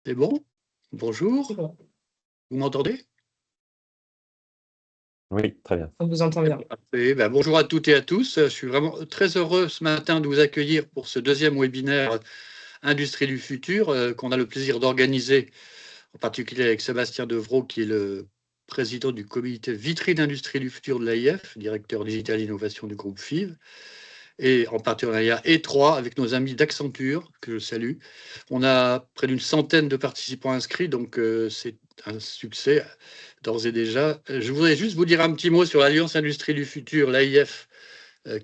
C'est bon? C'est Bonjour, bon, vous m'entendez? Oui, très bien. on vous entend bien. Parfait. Ben, bonjour à toutes et à tous. Je suis vraiment très heureux ce matin de vous accueillir pour ce deuxième webinaire Industrie du futur qu'on a le plaisir d'organiser, en particulier avec Sébastien Devrault, qui est le président du comité Vitrine Industrie du futur de l'AIF, directeur digital innovation du groupe FIV, et en partenariat étroit avec nos amis d'Accenture, que je salue. On a près d'une centaine de participants inscrits, donc c'est un succès d'ores et déjà. Je voudrais juste vous dire un petit mot sur l'Alliance Industrie du Futur, l'AIF,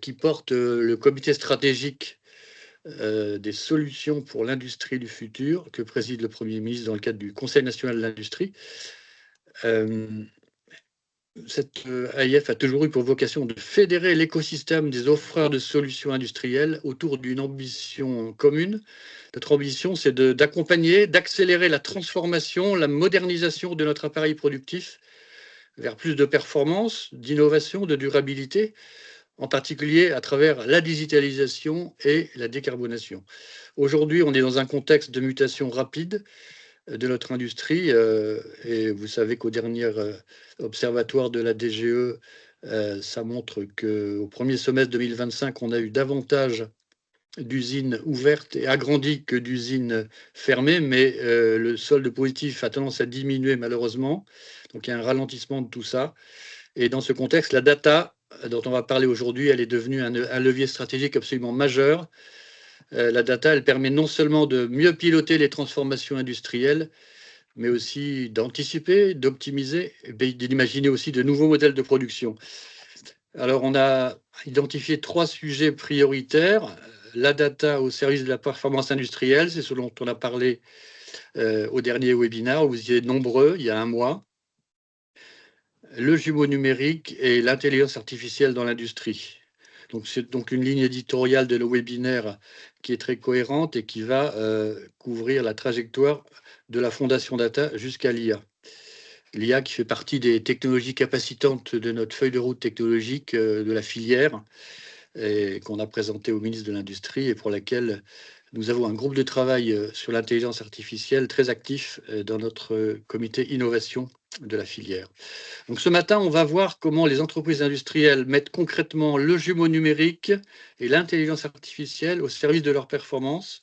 qui porte le comité stratégique des solutions pour l'industrie du futur, que préside le Premier ministre dans le cadre du Conseil national de l'industrie. Cette AIF a toujours eu pour vocation de fédérer l'écosystème des offreurs de solutions industrielles autour d'une ambition commune. Notre ambition, c'est d'accompagner, d'accélérer la transformation, la modernisation de notre appareil productif vers plus de performance, d'innovation, de durabilité, en particulier à travers la digitalisation et la décarbonation. Aujourd'hui, on est dans un contexte de mutation rapide de notre industrie. Et vous savez qu'au dernier observatoire de la DGE, ça montre qu'au premier semestre 2025, on a eu davantage d'usines ouvertes et agrandies que d'usines fermées, mais le solde positif a tendance à diminuer malheureusement. Donc il y a un ralentissement de tout ça. Et dans ce contexte, la data dont on va parler aujourd'hui, elle est devenue un levier stratégique absolument majeur. La data, elle permet non seulement de mieux piloter les transformations industrielles, mais aussi d'anticiper, d'optimiser, et d'imaginer aussi de nouveaux modèles de production. Alors, on a identifié 3 sujets prioritaires. La data au service de la performance industrielle, c'est ce dont on a parlé au dernier webinaire, où vous y êtes nombreux, il y a un mois. Le jumeau numérique et l'intelligence artificielle dans l'industrie. Donc, c'est donc une ligne éditoriale de nos webinaires qui est très cohérente et qui va couvrir la trajectoire de la Fondation Data jusqu'à l'IA. L'IA qui fait partie des technologies capacitantes de notre feuille de route technologique de la filière et qu'on a présenté au ministre de l'Industrie et pour laquelle nous avons un groupe de travail sur l'intelligence artificielle très actif dans notre comité innovation de la filière. Donc ce matin, on va voir comment les entreprises industrielles mettent concrètement le jumeau numérique et l'intelligence artificielle au service de leur performance.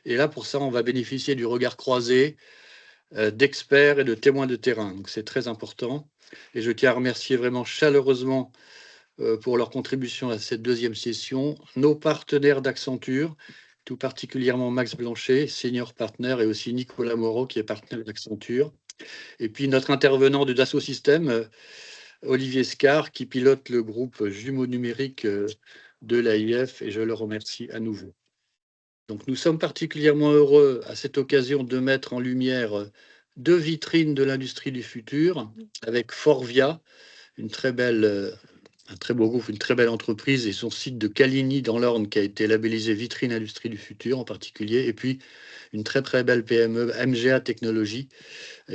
Et là, pour ça, on va bénéficier du regard croisé d'experts et de témoins de terrain. Donc c'est très important. Et je tiens à remercier vraiment chaleureusement pour leur contribution à cette deuxième session, nos partenaires d'Accenture, tout particulièrement Max Blanchet, senior partner, et aussi Nicolas Moreau, qui est partenaire d'Accenture. Et puis notre intervenant de Dassault Systèmes, Olivier Scar, qui pilote le groupe jumeau numérique de l'AIF, et je le remercie à nouveau. Donc nous sommes particulièrement heureux à cette occasion de mettre en lumière 2 vitrines de l'industrie du futur, avec Forvia, une très belle, un très beau groupe, une très belle entreprise, et son site de Caligny dans l'Orne qui a été labellisé Vitrine Industrie du Futur en particulier, et puis une très très belle PME, MGA Technologies,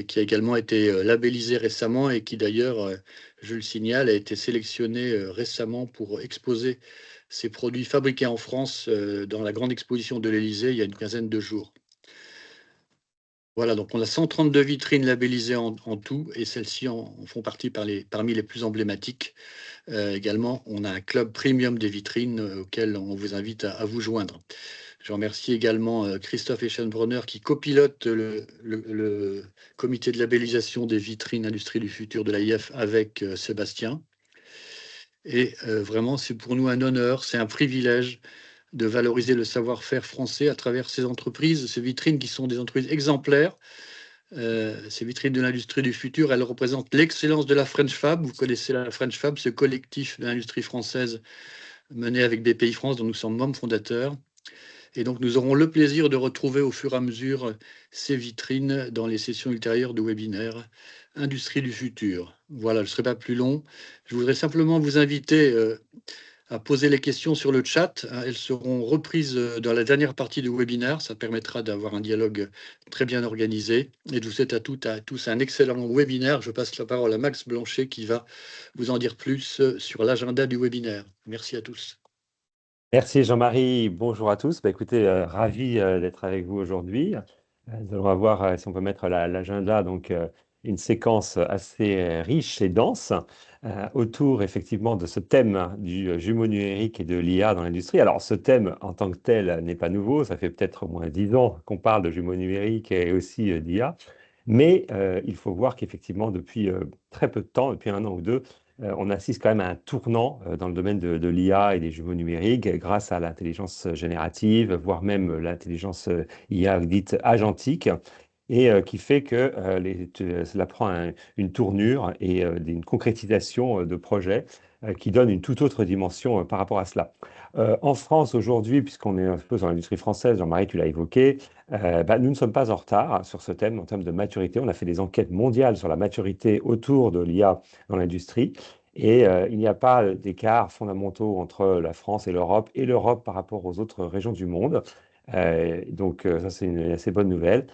qui a également été labellisée récemment et qui d'ailleurs, je le signale, a été sélectionnée récemment pour exposer ses produits fabriqués en France dans la grande exposition de l'Élysée il y a une quinzaine de jours. Voilà, donc on a 132 vitrines labellisées en tout, et celles-ci en font partie parmi les plus emblématiques. Également, on a un club premium des vitrines auquel on vous invite à vous joindre. Je remercie également Christophe Eschenbrunner qui copilote le comité de labellisation des vitrines industrie du futur de l'AIF avec Sébastien. Et vraiment, c'est pour nous un honneur, c'est un privilège de valoriser le savoir-faire français à travers ces entreprises, ces vitrines qui sont des entreprises exemplaires. Ces vitrines de l'industrie du futur, elles représentent l'excellence de la French Fab. Vous connaissez la French Fab, ce collectif de l'industrie française mené avec BPI France, dont nous sommes membres fondateurs. Et donc, nous aurons le plaisir de retrouver au fur et à mesure ces vitrines dans les sessions ultérieures de webinaire Industrie du futur. Voilà, je ne serai pas plus long. Je voudrais simplement vous inviter à poser les questions sur le chat. Elles seront reprises dans la dernière partie du webinaire. Ça permettra d'avoir un dialogue très bien organisé. Et je vous souhaite à toutes et à tous un excellent webinaire. Je passe la parole à Max Blanchet qui va vous en dire plus sur l'agenda du webinaire. Merci à tous. Merci Jean-Marie, bonjour à tous. Écoutez, ravi d'être avec vous aujourd'hui. Nous allons avoir, si on peut mettre l'agenda, donc une séquence assez riche et dense autour effectivement de ce thème du jumeau numérique et de l'IA dans l'industrie. Alors ce thème en tant que tel n'est pas nouveau, ça fait peut-être au moins 10 ans qu'on parle de jumeau numérique et aussi d'IA, mais il faut voir qu'effectivement depuis très peu de temps, depuis un an ou deux, on assiste quand même à un tournant dans le domaine de l'IA et des jumeaux numériques grâce à l'intelligence générative, voire même l'intelligence IA dite agentique, et qui fait que cela prend une tournure et une concrétisation de projets qui donne une toute autre dimension par rapport à cela. En France aujourd'hui, puisqu'on est un peu dans l'industrie française, Jean-Marie, tu l'as évoqué, nous ne sommes pas en retard sur ce thème en termes de maturité. On a fait des enquêtes mondiales sur la maturité autour de l'IA dans l'industrie. Et il n'y a pas d'écart fondamentaux entre la France et l'Europe par rapport aux autres régions du monde. Ça, c'est une assez bonne nouvelle.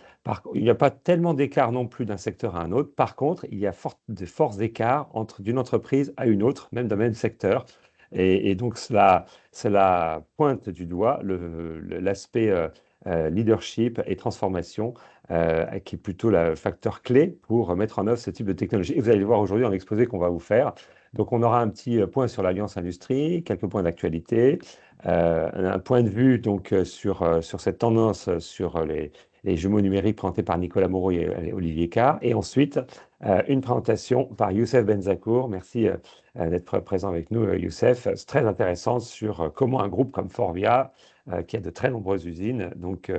Il n'y a pas tellement d'écart non plus d'un secteur à un autre. Par contre, il y a de forts écarts d'une entreprise à une autre, même dans le même secteur. Et donc, cela pointe du doigt l'aspect leadership et transformation, qui est plutôt le facteur clé pour mettre en œuvre ce type de technologie. Et vous allez le voir aujourd'hui dans l'exposé qu'on va vous faire. Donc, on aura un petit point sur l'Alliance Industrie, quelques points d'actualité, un point de vue donc, sur cette tendance sur les jumeaux numériques présentés par Nicolas Moreau et Olivier Carr. Et ensuite, une présentation par Youssef Benzakour. Merci d'être présent avec nous, Youssef. C'est très intéressant sur comment un groupe comme Forvia, qui a de très nombreuses usines, donc,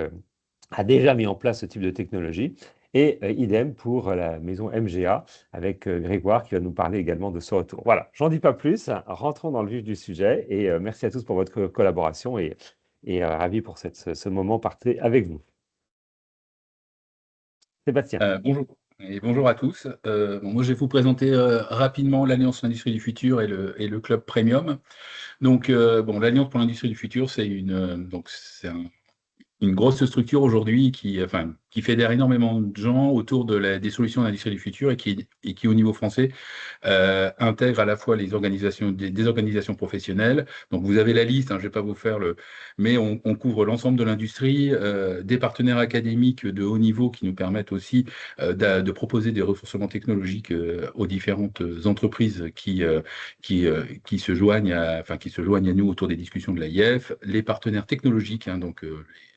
a déjà mis en place ce type de technologie. Et idem pour la maison MGA avec Grégoire qui va nous parler également de ce retour. Voilà, j'en dis pas plus, rentrons dans le vif du sujet et merci à tous pour votre collaboration et ravi pour ce moment partagé avec vous. Sébastien. Bonjour et bonjour à tous. Moi, je vais vous présenter rapidement l'Alliance pour l'Industrie du Futur et le Club Premium. Donc, l'Alliance pour l'Industrie du Futur, c'est une grosse structure aujourd'hui qui fédère énormément de gens autour des solutions d'industrie du futur et qui, au niveau français, intègre à la fois les organisations, des organisations professionnelles. Donc, vous avez la liste, hein, je ne vais pas vous faire mais on couvre l'ensemble de l'industrie, des partenaires académiques de haut niveau qui nous permettent aussi de proposer des ressourcements technologiques aux différentes entreprises qui se joignent qui se joignent à nous autour des discussions de l'AIF, les partenaires technologiques, hein, donc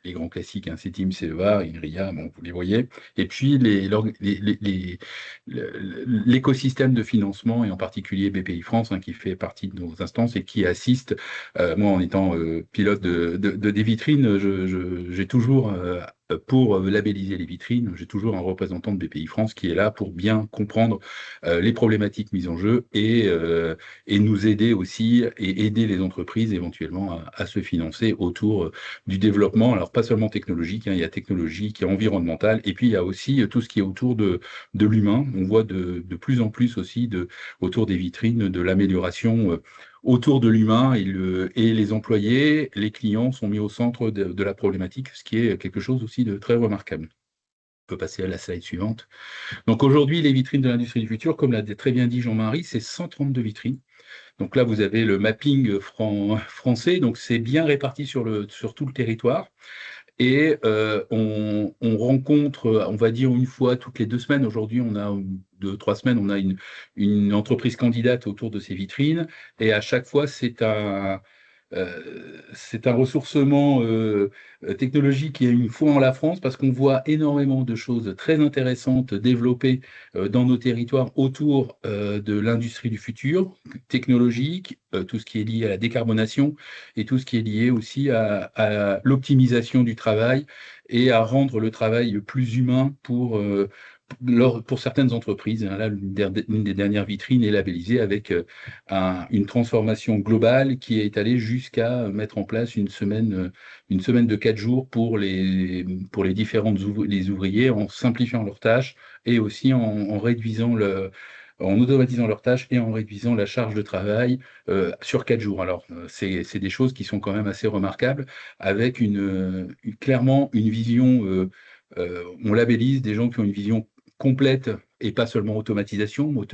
les grands classiques, hein, CETIM, CEA, INRIA, bon, vous les voyez, et puis l'écosystème de financement, et en particulier BPI France, hein, qui fait partie de nos instances et qui assiste, moi en étant pilote des vitrines, j'ai toujours, pour labelliser les vitrines, j'ai toujours un représentant de BPI France qui est là pour bien comprendre les problématiques mises en jeu et nous aider aussi et aider les entreprises éventuellement à se financer autour du développement, alors pas seulement technologique, hein, il y a technologique, il y a environnemental, et puis il y a aussi tout ce qui est autour de l'humain. On voit de plus en plus aussi autour des vitrines de l'amélioration autour de l'humain et les employés, les clients sont mis au centre de la problématique, ce qui est quelque chose aussi de très remarquable. On peut passer à la slide suivante. Donc aujourd'hui, les vitrines de l'industrie du futur, comme l'a très bien dit Jean-Marie, c'est 132 vitrines. Donc là, vous avez le mapping français, donc c'est bien réparti sur tout le territoire. Et on rencontre, on va dire une fois toutes les 2 semaines. Aujourd'hui, on a 2, 3 semaines, on a une entreprise candidate autour de ces vitrines. Et à chaque fois, c'est un ressourcement technologique qui a une foi en la France parce qu'on voit énormément de choses très intéressantes développées dans nos territoires autour de l'industrie du futur, technologique, tout ce qui est lié à la décarbonation et tout ce qui est lié aussi à l'optimisation du travail et à rendre le travail plus humain pour certaines entreprises. Là, l'une des dernières vitrines est labellisée avec une transformation globale qui est allée jusqu'à mettre en place une semaine de 4 jours pour les les ouvriers en simplifiant leurs tâches et aussi en automatisant leurs tâches et en réduisant la charge de travail sur 4 jours. Alors, c'est des choses qui sont quand même assez remarquables avec clairement une vision, on labellise des gens qui ont une vision complète et pas seulement automatisation, de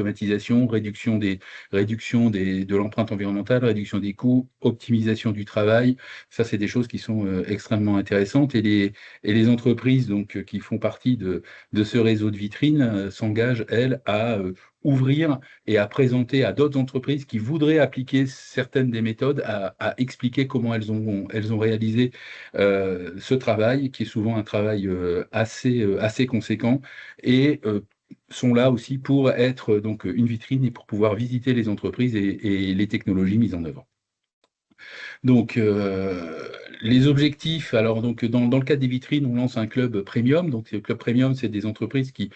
l'empreinte environnementale, réduction des coûts, optimisation du travail. Ça, c'est des choses qui sont extrêmement intéressantes. Et les entreprises donc, qui font partie de ce réseau de vitrines s'engagent, elles, à ouvrir et à présenter à d'autres entreprises qui voudraient appliquer certaines des méthodes, à expliquer comment elles ont réalisé ce travail, qui est souvent un travail assez conséquent, et sont là aussi pour être donc une vitrine et pour pouvoir visiter les entreprises et les technologies mises en œuvre. Donc, les objectifs, alors donc dans le cadre des vitrines, on lance un club premium. Donc, le club premium, c'est des entreprises qui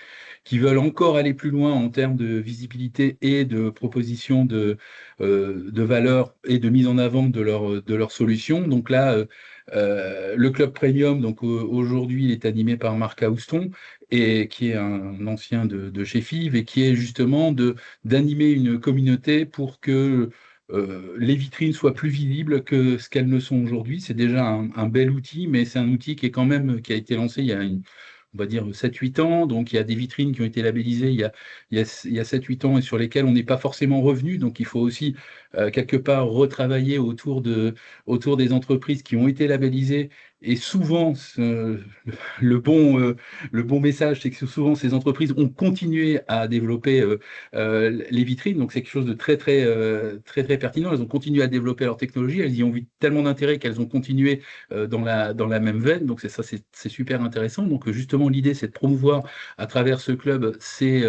veulent encore aller plus loin en termes de visibilité et de proposition de valeur et de mise en avant de leurs solutions. Donc là, le club premium, donc aujourd'hui, il est animé par Marc Houston, et qui est un ancien de chez FIV, et qui est justement d'animer une communauté pour que les vitrines soient plus visibles que ce qu'elles ne sont aujourd'hui. C'est déjà un bel outil, mais c'est un outil qui a été lancé il y a on va dire 7-8 ans. Donc il y a des vitrines qui ont été labellisées il y a 7-8 ans et sur lesquelles on n'est pas forcément revenu. Donc il faut aussi quelque part retravailler autour des entreprises qui ont été labellisées. Et souvent, le bon message, c'est que souvent ces entreprises ont continué à développer les vitrines. Donc c'est quelque chose de très pertinent. Elles ont continué à développer leur technologie. Elles y ont vu tellement d'intérêt qu'elles ont continué dans la même veine. Donc c'est super intéressant. Donc justement, l'idée, c'est de promouvoir à travers ce club ces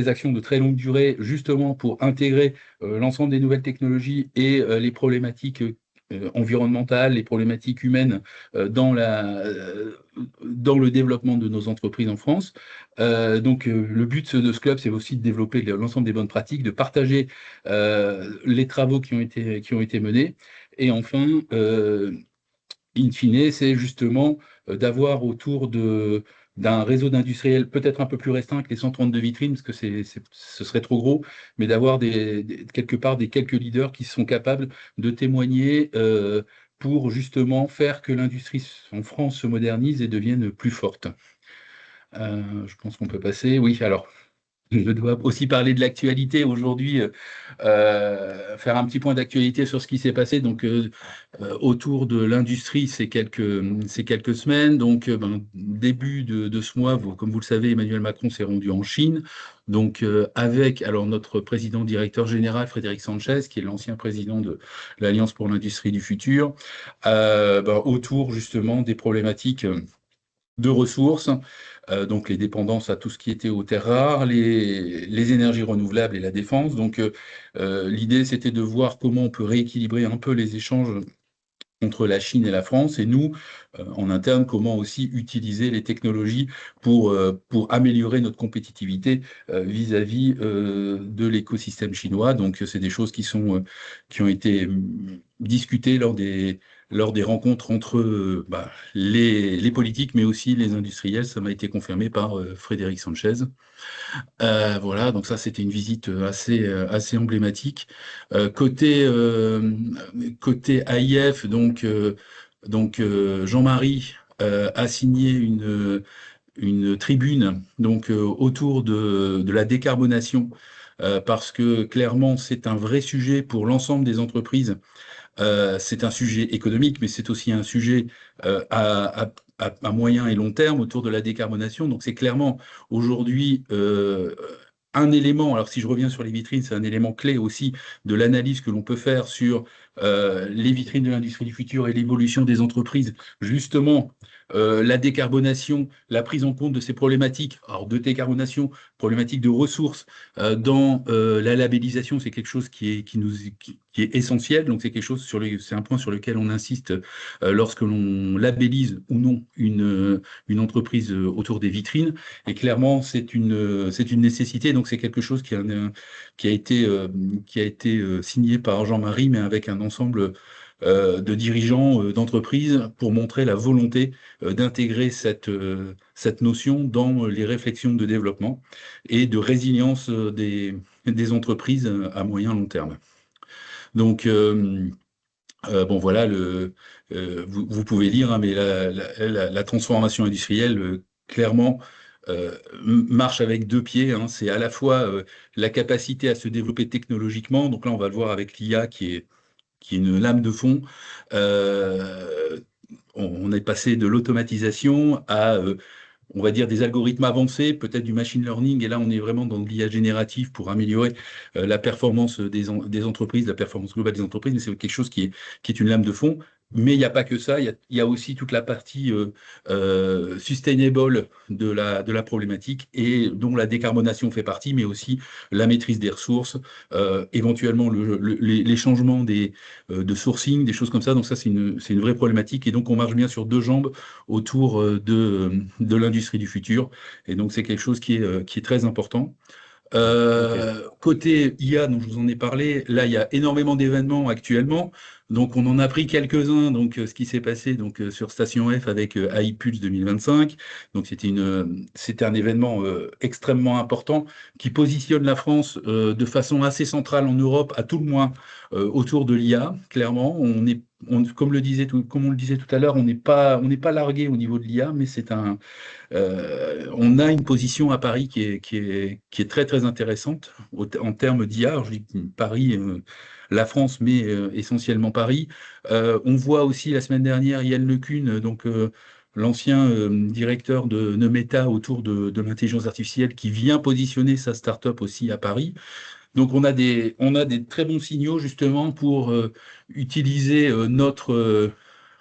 actions de très longue durée, justement pour intégrer l'ensemble des nouvelles technologies et les problématiques environnementales, les problématiques humaines dans le développement de nos entreprises en France. Donc, le but de ce club, c'est aussi de développer l'ensemble des bonnes pratiques, de partager les travaux qui ont été menés. Et enfin, in fine, c'est justement d'avoir autour d'un réseau d'industriels peut-être un peu plus restreint que les 132 vitrines, parce que ce serait trop gros, mais d'avoir quelque part des quelques leaders qui sont capables de témoigner pour justement faire que l'industrie en France se modernise et devienne plus forte. Je pense qu'on peut passer. Oui, alors. Je dois aussi parler de l'actualité aujourd'hui, faire un petit point d'actualité sur ce qui s'est passé donc autour de l'industrie ces quelques semaines. Donc, début de ce mois, comme vous le savez, Emmanuel Macron s'est rendu en Chine. Donc, avec alors notre président directeur général Frédéric Sanchez, qui est l'ancien président de l'Alliance pour l'industrie du futur, autour justement des problématiques de ressources, donc les dépendances à tout ce qui était aux terres rares, les énergies renouvelables et la défense. Donc l'idée, c'était de voir comment on peut rééquilibrer un peu les échanges entre la Chine et la France, et nous, en interne, comment aussi utiliser les technologies pour améliorer notre compétitivité vis-à-vis de l'écosystème chinois. Donc, c'est des choses qui ont été discutées lors des rencontres entre les politiques, mais aussi les industriels. Ça m'a été confirmé par Frédéric Sanchez. Voilà, donc ça, c'était une visite assez emblématique. Côté AIF, donc Jean-Marie a signé une tribune donc autour de la décarbonation, parce que clairement, c'est un vrai sujet pour l'ensemble des entreprises. C'est un sujet économique, mais c'est aussi un sujet à moyen et long terme autour de la décarbonation. Donc c'est clairement aujourd'hui un élément, alors si je reviens sur les vitrines, c'est un élément clé aussi de l'analyse que l'on peut faire sur les vitrines de l'industrie du futur et l'évolution des entreprises, justement. La décarbonation, la prise en compte de ces problématiques, alors de décarbonation, problématiques de ressources, dans la labellisation, c'est quelque chose qui est essentiel. Donc c'est quelque chose c'est un point sur lequel on insiste lorsque l'on labellise ou non une entreprise autour des vitrines. Et clairement, c'est une nécessité. Donc c'est quelque chose qui a été signé par Jean-Marie, mais avec un ensemble de dirigeants d'entreprises pour montrer la volonté d'intégrer cette notion dans les réflexions de développement et de résilience des entreprises à moyen long terme. Donc, bon, voilà, vous pouvez lire, hein, mais la transformation industrielle, clairement, marche avec deux pieds, hein. C'est à la fois la capacité à se développer technologiquement, donc là on va le voir avec l'IA qui est une lame de fond. On est passé de l'automatisation à on va dire des algorithmes avancés, peut-être du machine learning, et là on est vraiment dans de l'IA générative pour améliorer la performance des entreprises, la performance globale des entreprises, mais c'est quelque chose qui est une lame de fond. Mais il n'y a pas que ça, il y a aussi toute la partie sustainable de la problématique, et dont la décarbonation fait partie, mais aussi la maîtrise des ressources, éventuellement les changements de sourcing, des choses comme ça. Donc ça, c'est une vraie problématique, et donc on marche bien sur deux jambes autour de l'industrie du futur. Et donc, c'est quelque chose qui est très important. Côté IA, dont je vous en ai parlé, là, il y a énormément d'événements actuellement. Donc, on en a pris quelques-uns. Donc, ce qui s'est passé sur Station F avec AI Pulse 2025. Donc, c'était un événement extrêmement important qui positionne la France de façon assez centrale en Europe, à tout le moins autour de l'IA. Clairement, comme on le disait tout à l'heure, on n'est pas largué au niveau de l'IA, mais on a une position à Paris qui est très très intéressante en termes d'IA. Je dis Paris, la France, mais essentiellement Paris. On voit aussi la semaine dernière Yann LeCun, donc l'ancien directeur de Meta autour de l'intelligence artificielle, qui vient positionner sa start-up aussi à Paris. Donc on a des très bons signaux justement pour utiliser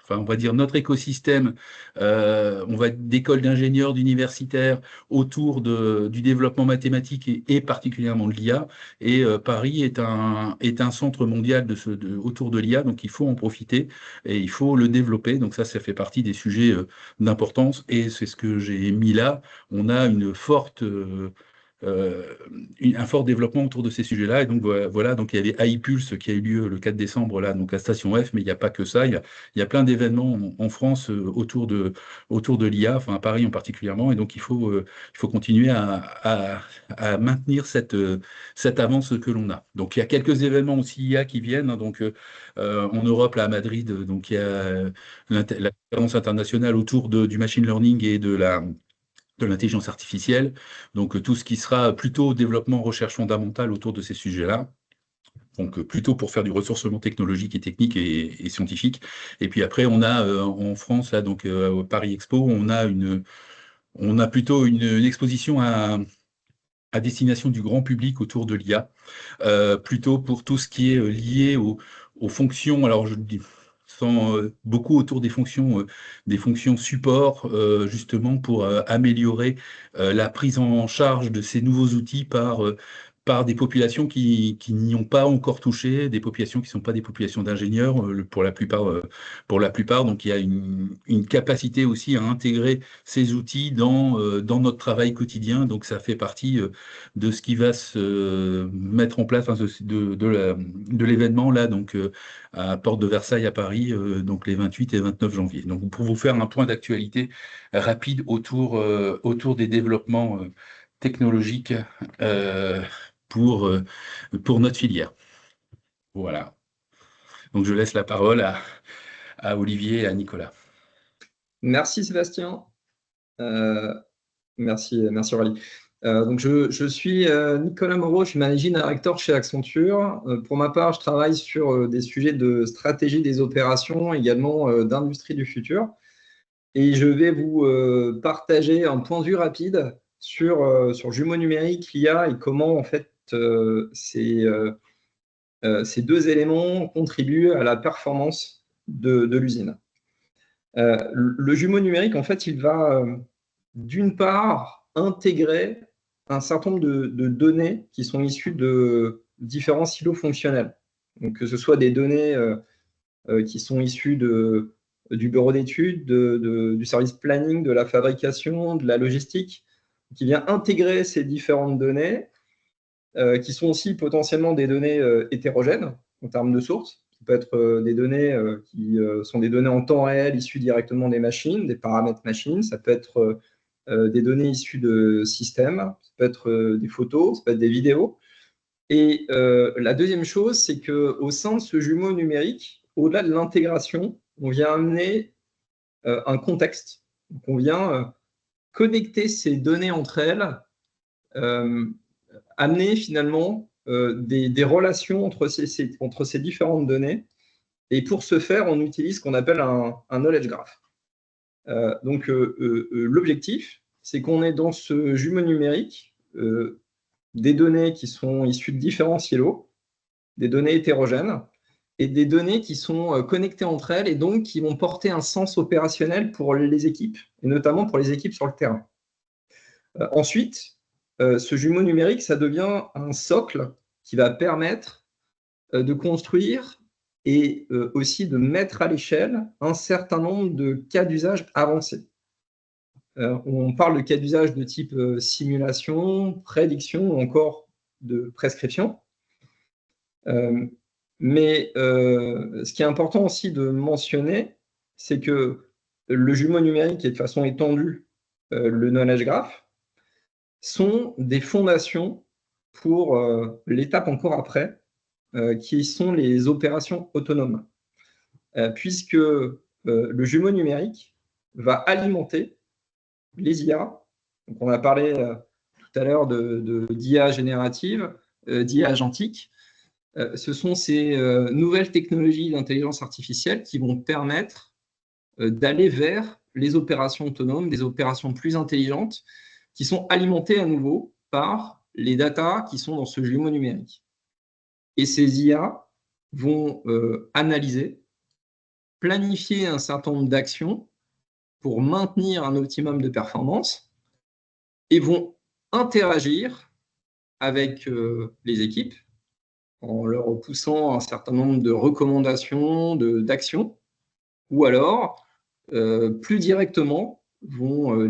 on va dire notre écosystème, d'écoles d'ingénieurs, d'universitaires autour du développement mathématique et particulièrement de l'IA. Et Paris est un centre mondial autour de l'IA, donc il faut en profiter et il faut le développer. Donc ça fait partie des sujets d'importance, et c'est ce que j'ai mis là. On a un fort développement autour de ces sujets-là. Et donc voilà, donc il y avait AI Pulse qui a eu lieu le 4 décembre là, donc à Station F, mais il n'y a pas que ça. Il y a plein d'événements en France autour de l'IA, enfin à Paris en particulièrement. Et donc il faut continuer à maintenir cette avance que l'on a. Donc il y a quelques événements aussi IA qui viennent, hein. Donc en Europe, là à Madrid, donc il y a la conférence internationale autour du machine learning et de l'intelligence artificielle, donc tout ce qui sera plutôt développement, recherche fondamentale autour de ces sujets-là, donc plutôt pour faire du ressourcement technologique et technique et scientifique. Et puis après, on a en France, là, donc au Paris Expo, on a plutôt une exposition à destination du grand public autour de l'IA, plutôt pour tout ce qui est lié aux fonctions. Alors, je dis beaucoup autour des fonctions support, justement pour améliorer la prise en charge de ces nouveaux outils par des populations qui n'y ont pas encore touché, des populations qui ne sont pas des populations d'ingénieurs pour la plupart. Donc il y a une capacité aussi à intégrer ces outils dans notre travail quotidien. Donc ça fait partie de ce qui va se mettre en place, enfin, de l'événement là, donc à Porte de Versailles à Paris, donc les 28 et 29 janvier. Donc pour vous faire un point d'actualité rapide autour des développements technologiques pour notre filière. Voilà. Donc je laisse la parole à Olivier et à Nicolas. Merci Sébastien. Merci Aurélie. Donc je suis Nicolas Moreau, je suis Managing Director chez Accenture. Pour ma part, je travaille sur des sujets de stratégie des opérations, également d'industrie du futur. Et je vais vous partager un point de vue rapide sur jumeaux numériques, l'IA, et comment en fait ces deux éléments contribuent à la performance de l'usine. Le jumeau numérique, en fait, il va d'une part intégrer un certain nombre de données qui sont issues de différents silos fonctionnels. Donc, que ce soit des données qui sont issues du bureau d'études, du service planning, de la fabrication, de la logistique, qui vient intégrer ces différentes données, qui sont aussi potentiellement des données hétérogènes en termes de sources. Ça peut être des données qui sont des données en temps réel issues directement des machines, des paramètres machines. Ça peut être des données issues de systèmes, ça peut être des photos, ça peut être des vidéos. Et la deuxième chose, c'est qu'au sein de ce jumeau numérique, au-delà de l'intégration, on vient amener un contexte. Donc on vient connecter ces données entre elles, amener finalement des relations entre ces différentes données. Et pour ce faire, on utilise ce qu'on appelle un knowledge graph. L'objectif, c'est qu'on ait dans ce jumeau numérique des données qui sont issues de différents silos, des données hétérogènes, et des données qui sont connectées entre elles et donc qui vont porter un sens opérationnel pour les équipes, et notamment pour les équipes sur le terrain. Ensuite, ce jumeau numérique, ça devient un socle qui va permettre de construire et aussi de mettre à l'échelle un certain nombre de cas d'usage avancés. On parle de cas d'usage de type simulation, prédiction ou encore de prescription. Mais ce qui est important aussi de mentionner, c'est que le jumeau numérique et de façon étendue le knowledge graph sont des fondations pour l'étape encore après, qui sont les opérations autonomes. Puisque le jumeau numérique va alimenter les IA. Donc on a parlé tout à l'heure d'IA générative, d'IA agentique. Ce sont ces nouvelles technologies d'intelligence artificielle qui vont permettre d'aller vers les opérations autonomes, des opérations plus intelligentes, qui sont alimentées à nouveau par les datas qui sont dans ce jumeau numérique. Et ces IA vont analyser, planifier un certain nombre d'actions pour maintenir un optimum de performance et vont interagir avec les équipes en leur poussant un certain nombre de recommandations, d'actions, ou alors, plus directement,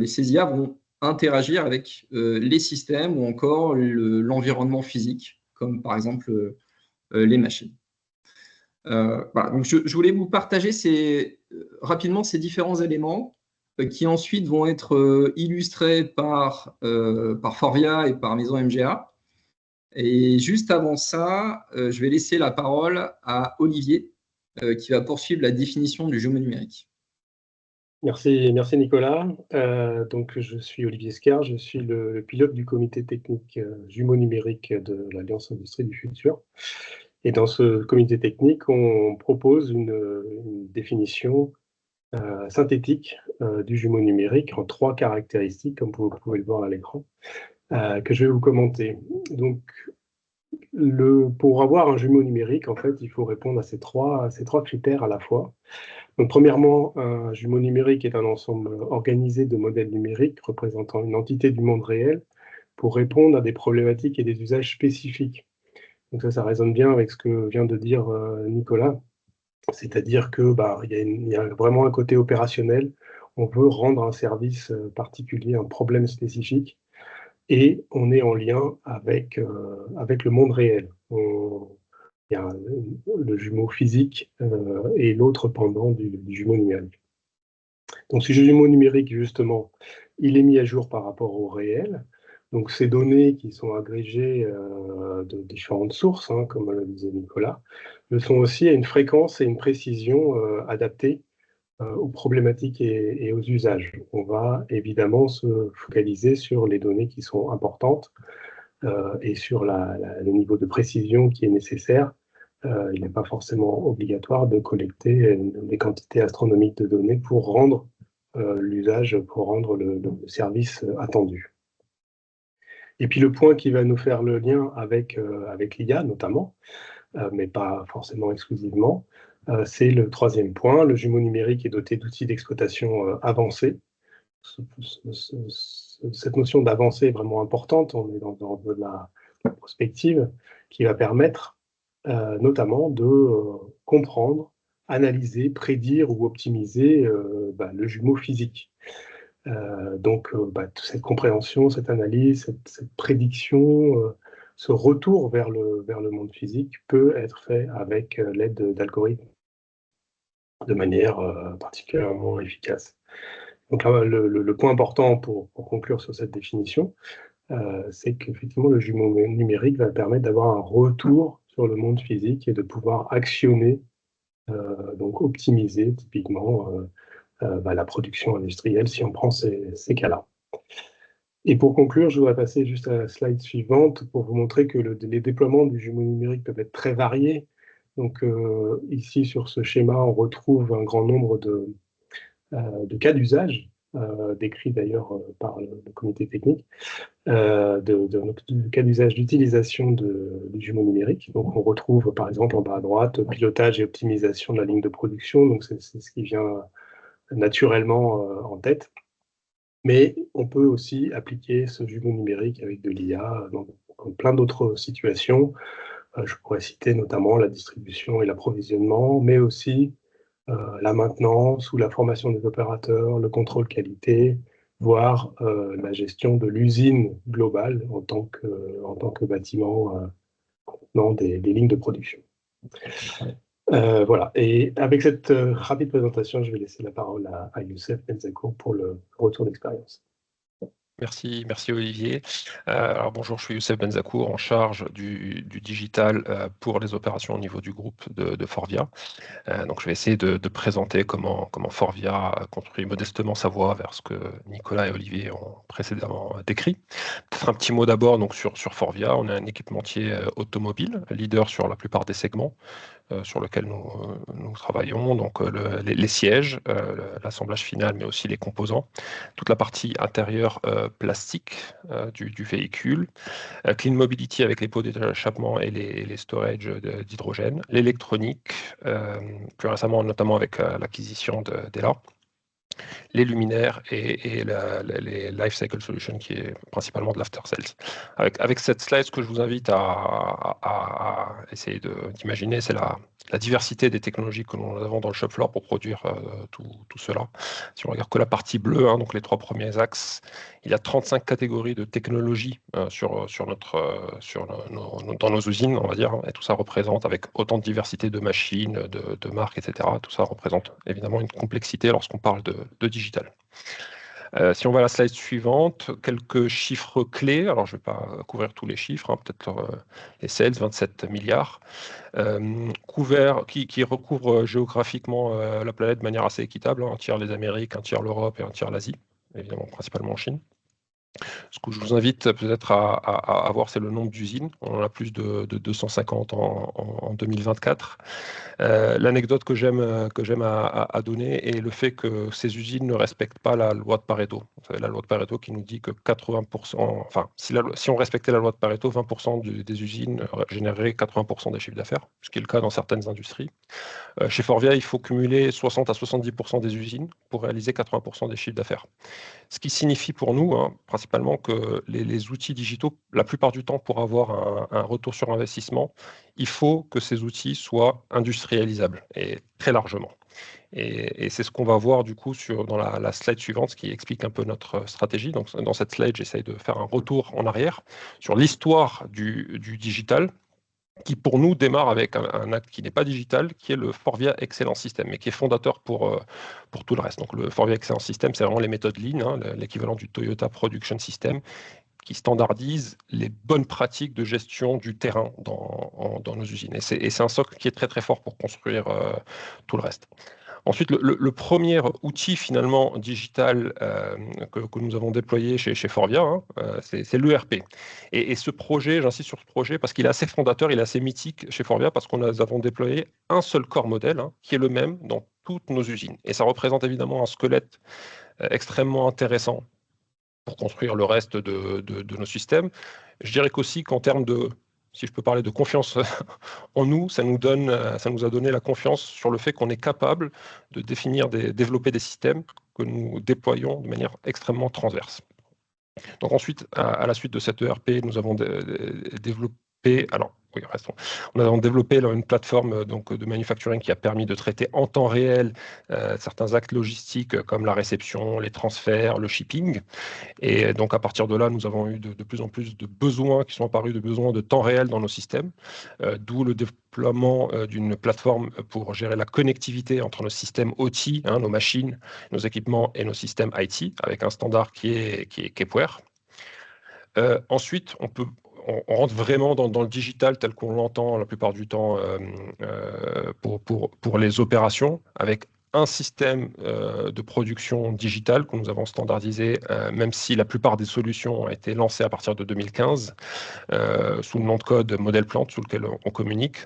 ces IA vont interagir avec les systèmes ou encore l'environnement physique, comme par exemple les machines. Voilà. Donc je voulais vous partager rapidement ces différents éléments qui ensuite vont être illustrés par Forvia et par Maison MGA. Et juste avant ça, je vais laisser la parole à Olivier qui va poursuivre la définition du jumeau numérique. Merci Nicolas. Donc, je suis Olivier Scar, je suis le pilote du comité technique jumeau numérique de l'Alliance Industrie du Futur. Et dans ce comité technique, on propose une définition synthétique du jumeau numérique en 3 caractéristiques, comme vous pouvez le voir à l'écran, que je vais vous commenter. Donc, pour avoir un jumeau numérique, en fait, il faut répondre à ces trois critères à la fois. Donc, premièrement, un jumeau numérique est un ensemble organisé de modèles numériques représentant une entité du monde réel pour répondre à des problématiques et des usages spécifiques. Donc ça résonne bien avec ce que vient de dire Nicolas, c'est-à-dire que il y a vraiment un côté opérationnel. On veut rendre un service particulier, un problème spécifique, et on est en lien avec le monde réel. Il y a le jumeau physique et l'autre pendant du jumeau numérique. Donc ce jumeau numérique, justement, il est mis à jour par rapport au réel. Donc ces données qui sont agrégées de différentes sources, comme le disait Nicolas, le sont aussi à une fréquence et une précision adaptées aux problématiques et aux usages. On va évidemment se focaliser sur les données qui sont importantes et sur le niveau de précision qui est nécessaire. Il n'est pas forcément obligatoire de collecter des quantités astronomiques de données pour rendre l'usage, pour rendre le service attendu. Et puis le point qui va nous faire le lien avec l'IA notamment, mais pas forcément exclusivement, c'est le 3e point. Le jumeau numérique est doté d'outils d'exploitation avancés. Cette notion d'avancée est vraiment importante. On est dans de la prospective qui va permettre notamment de comprendre, analyser, prédire ou optimiser le jumeau physique. Donc, cette compréhension, cette analyse, cette prédiction, ce retour vers le monde physique peut être fait avec l'aide d'algorithmes de manière particulièrement efficace. Donc là, le point important pour conclure sur cette définition, c'est qu'effectivement, le jumeau numérique va permettre d'avoir un retour sur le monde physique et de pouvoir actionner, donc optimiser typiquement la production industrielle si on prend ces cas-là. Et pour conclure, je voudrais passer juste à la slide suivante pour vous montrer que les déploiements du jumeau numérique peuvent être très variés. Donc ici, sur ce schéma, on retrouve un grand nombre de cas d'usage, décrits d'ailleurs par le comité technique, de cas d'usage d'utilisation du jumeau numérique. Donc on retrouve par exemple en bas à droite pilotage et optimisation de la ligne de production, donc c'est ce qui vient naturellement en tête. Mais on peut aussi appliquer ce jumeau numérique avec de l'IA dans plein d'autres situations. Je pourrais citer notamment la distribution et l'approvisionnement, mais aussi la maintenance ou la formation des opérateurs, le contrôle qualité, voire la gestion de l'usine globale en tant que bâtiment contenant des lignes de production. Voilà. Et avec cette rapide présentation, je vais laisser la parole à Youssef Benzakour pour le retour d'expérience. Merci Olivier. Alors bonjour, je suis Youssef Benzakour, en charge du digital pour les opérations au niveau du groupe de Forvia. Donc je vais essayer de présenter comment Forvia construit modestement sa voie vers ce que Nicolas et Olivier ont précédemment décrit. Peut-être un petit mot d'abord donc sur Forvia. On est un équipementier automobile, leader sur la plupart des segments sur lequel nous travaillons, donc les sièges, l'assemblage final, mais aussi les composants, toute la partie intérieure plastique du véhicule, Clean Mobility avec les pots d'échappement et les storages d'hydrogène, l'électronique, plus récemment notamment avec l'acquisition d'Ela, les luminaires et les Life Cycle Solutions, qui est principalement de l'after sales. Avec cette slide, ce que je vous invite à essayer d'imaginer, c'est la diversité des technologies que nous avons dans le shop floor pour produire tout cela. Si on regarde que la partie bleue, donc les 3 premiers axes, il y a 35 catégories de technologies dans nos usines, on va dire, et tout ça représente, avec autant de diversité de machines, de marques, etc., tout ça représente évidemment une complexité lorsqu'on parle de digital. Si on va à la slide suivante, quelques chiffres clés. Alors, je ne vais pas couvrir tous les chiffres, peut-être les sales, 27 milliards, qui recouvrent géographiquement la planète de manière assez équitable, un tiers les Amériques, un tiers l'Europe et un tiers l'Asie, évidemment principalement en Chine. Ce que je vous invite peut-être à voir, c'est le nombre d'usines. On en a plus de 250 en 2024. L'anecdote que j'aime à donner est le fait que ces usines ne respectent pas la loi de Pareto. Vous savez, la loi de Pareto qui nous dit que 80%, enfin, si on respectait la loi de Pareto, 20% des usines généreraient 80% des chiffres d'affaires, ce qui est le cas dans certaines industries. Chez Forvia, il faut cumuler 60 à 70% des usines pour réaliser 80% des chiffres d'affaires. Ce qui signifie pour nous, principalement, que les outils digitaux, la plupart du temps, pour avoir un retour sur investissement, il faut que ces outils soient industrialisables, et très largement. Et c'est ce qu'on va voir du coup dans la slide suivante, ce qui explique un peu notre stratégie. Donc, dans cette slide, j'essaye de faire un retour en arrière sur l'histoire du digital, qui pour nous démarre avec un acte qui n'est pas digital, qui est le Forvia Excellence System, mais qui est fondateur pour tout le reste. Donc le Forvia Excellence System, c'est vraiment les méthodes Lean, l'équivalent du Toyota Production System, qui standardise les bonnes pratiques de gestion du terrain dans nos usines. Et c'est un socle qui est très très fort pour construire tout le reste. Ensuite, le premier outil finalement digital que nous avons déployé chez Forvia, c'est l'ERP. Et ce projet, j'insiste sur ce projet parce qu'il est assez fondateur, il est assez mythique chez Forvia parce qu'on avons déployé un seul corps modèle qui est le même dans toutes nos usines. Et ça représente évidemment un squelette extrêmement intéressant pour construire le reste de nos systèmes. Je dirais qu'aussi qu'en termes de, si je peux parler de confiance en nous, ça nous a donné la confiance sur le fait qu'on est capable de développer des systèmes que nous déployons de manière extrêmement transverse. Donc ensuite, à la suite de cette ERP, nous avons développé, on a développé une plateforme de manufacturing qui a permis de traiter en temps réel certains actes logistiques comme la réception, les transferts, le shipping. Et donc à partir de là, nous avons eu de plus en plus de besoins qui sont apparus, de besoins de temps réel dans nos systèmes, d'où le déploiement d'une plateforme pour gérer la connectivité entre nos systèmes OT, nos machines, nos équipements et nos systèmes IT, avec un standard qui est Kepware. Ensuite, on rentre vraiment dans le digital tel qu'on l'entend la plupart du temps pour les opérations, avec un système de production digitale que nous avons standardisé, même si la plupart des solutions ont été lancées à partir de 2015, sous le nom de code modèle plante, sous lequel on communique,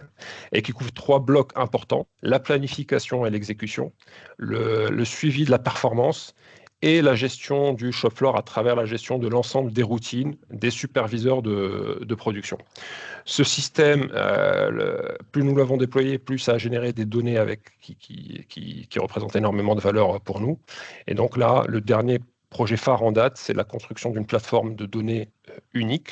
et qui couvre 3 blocs importants: la planification et l'exécution, le suivi de la performance et la gestion du shop floor à travers la gestion de l'ensemble des routines des superviseurs de production. Ce système, plus nous l'avons déployé, plus ça a généré des données qui représentent énormément de valeur pour nous. Et donc là, le dernier projet phare en date, c'est la construction d'une plateforme de données unique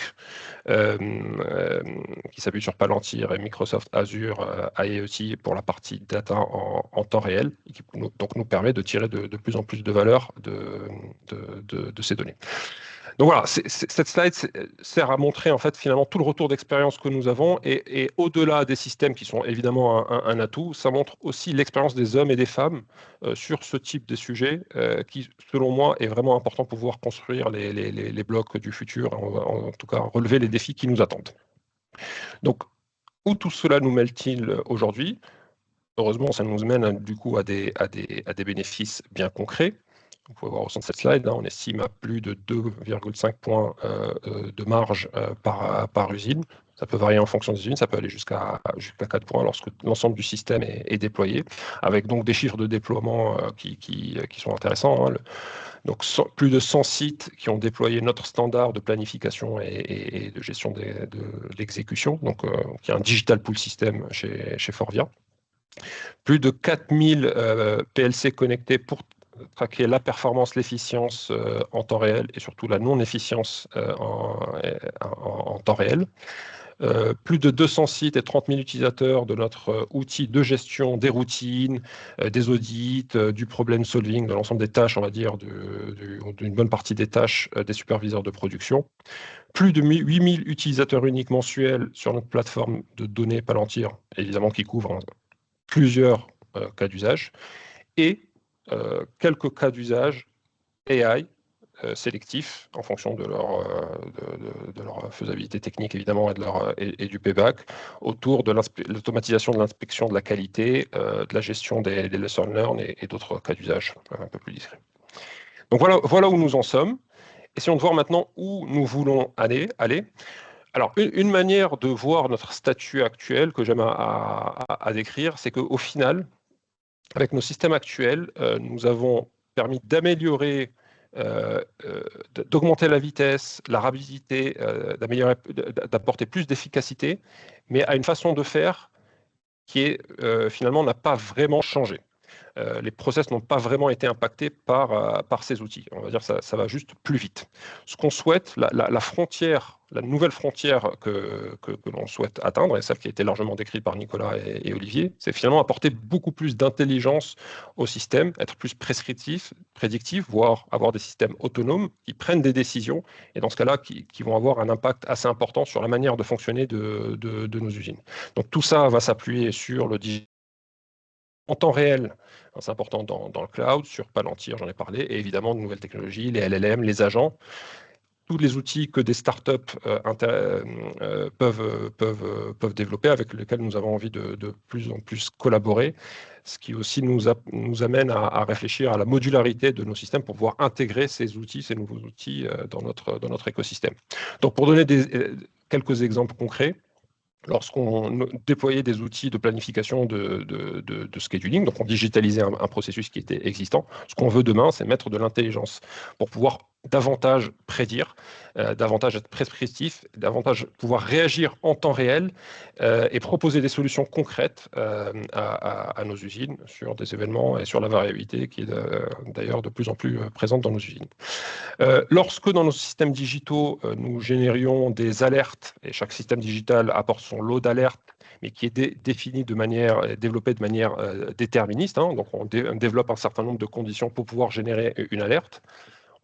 qui s'appuie sur Palantir et Microsoft Azure IoT pour la partie data en temps réel, et qui donc nous permet de tirer de plus en plus de valeur de ces données. Donc voilà, cette slide sert à montrer en fait finalement tout le retour d'expérience que nous avons, et au-delà des systèmes qui sont évidemment un atout, ça montre aussi l'expérience des hommes et des femmes sur ce type de sujet qui, selon moi, est vraiment important pour pouvoir construire les blocs du futur, en tout cas relever les défis qui nous attendent. Donc, où tout cela nous mène-t-il aujourd'hui? Heureusement, ça nous mène du coup à des bénéfices bien concrets. Vous pouvez voir au centre de cette slide, on estime à plus de 2,5 points de marge par usine. Ça peut varier en fonction des usines, ça peut aller jusqu'à 4 points lorsque l'ensemble du système est déployé, avec donc des chiffres de déploiement qui sont intéressants. Donc plus de 100 sites qui ont déployé notre standard de planification et de gestion de l'exécution, donc qui est un digital pool system chez Forvia. Plus de 4000 PLC connectés pour traquer la performance, l'efficience en temps réel et surtout la non-efficience en temps réel. Plus de 200 sites et 30 000 utilisateurs de notre outil de gestion des routines, des audits, du problem solving, de l'ensemble des tâches, on va dire, d'une bonne partie des tâches des superviseurs de production. Plus de 8000 utilisateurs uniques mensuels sur notre plateforme de données Palantir, évidemment qui couvre plusieurs cas d'usage, et quelques cas d'usage AI sélectifs en fonction de leur faisabilité technique évidemment et du payback autour de l'automatisation de l'inspection de la qualité, de la gestion des lesson learn et d'autres cas d'usage un peu plus discrets. Donc voilà où nous en sommes. Essayons de voir maintenant où nous voulons aller. Alors, une manière de voir notre statut actuel que j'aime à décrire, c'est qu'au final, avec nos systèmes actuels, nous avons permis d'améliorer, d'augmenter la vitesse, la rapidité, d'apporter plus d'efficacité, mais à une façon de faire qui finalement n'a pas vraiment changé. Les process n'ont pas vraiment été impactés par ces outils. On va dire que ça va juste plus vite. Ce qu'on souhaite, la frontière, la nouvelle frontière que l'on souhaite atteindre, et celle qui a été largement décrite par Nicolas et Olivier, c'est finalement apporter beaucoup plus d'intelligence au système, être plus prescriptif, prédictif, voire avoir des systèmes autonomes qui prennent des décisions, et dans ce cas-là, qui vont avoir un impact assez important sur la manière de fonctionner de nos usines. Donc tout ça va s'appuyer sur le digital en temps réel, c'est important dans le cloud, sur Palantir, j'en ai parlé, et évidemment de nouvelles technologies, les LLM, les agents, tous les outils que des startups peuvent développer, avec lesquels nous avons envie de plus en plus collaborer, ce qui aussi nous amène à réfléchir à la modularité de nos systèmes pour pouvoir intégrer ces nouveaux outils dans notre écosystème. Donc pour donner quelques exemples concrets, lorsqu'on déployait des outils de planification de scheduling, donc on digitalisait un processus qui était existant, ce qu'on veut demain, c'est mettre de l'intelligence pour pouvoir davantage prédire, davantage être prescriptif, davantage pouvoir réagir en temps réel et proposer des solutions concrètes à nos usines sur des événements et sur la variabilité qui est d'ailleurs de plus en plus présente dans nos usines. Lorsque dans nos systèmes digitaux, nous générions des alertes, et chaque système digital apporte son lot d'alertes, mais qui est développé de manière déterministe, donc on développe un certain nombre de conditions pour pouvoir générer une alerte,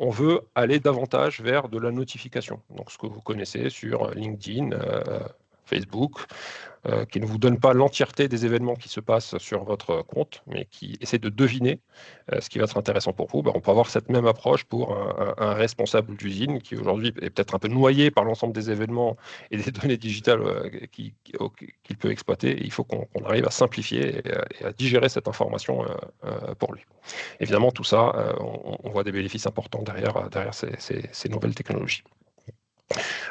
on veut aller davantage vers de la notification. Donc ce que vous connaissez sur LinkedIn, Facebook, qui ne vous donne pas l'entièreté des événements qui se passent sur votre compte, mais qui essaie de deviner ce qui va être intéressant pour vous. On peut avoir cette même approche pour un responsable d'usine qui aujourd'hui est peut-être un peu noyé par l'ensemble des événements et des données digitales qu'il peut exploiter. Et il faut qu'on arrive à simplifier et à digérer cette information pour lui. Évidemment, tout ça, on voit des bénéfices importants derrière ces nouvelles technologies.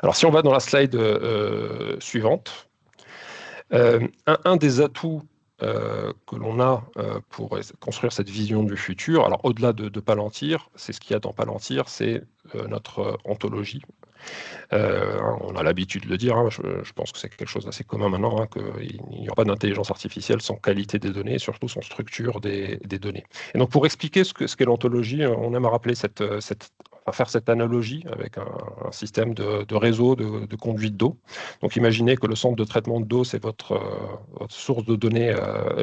Alors, si on va dans la slide suivante, un des atouts que l'on a pour construire cette vision du futur, alors au-delà de Palantir, c'est ce qu'il y a dans Palantir, c'est notre ontologie. On a l'habitude de le dire, je pense que c'est quelque chose d'assez commun maintenant, qu'il n'y aura pas d'intelligence artificielle sans qualité des données et surtout sans structure des données. Et donc pour expliquer ce qu'est l'ontologie, on aime rappeler faire cette analogie avec un système de réseau de conduite d'eau. Donc imaginez que le centre de traitement d'eau, c'est votre source de données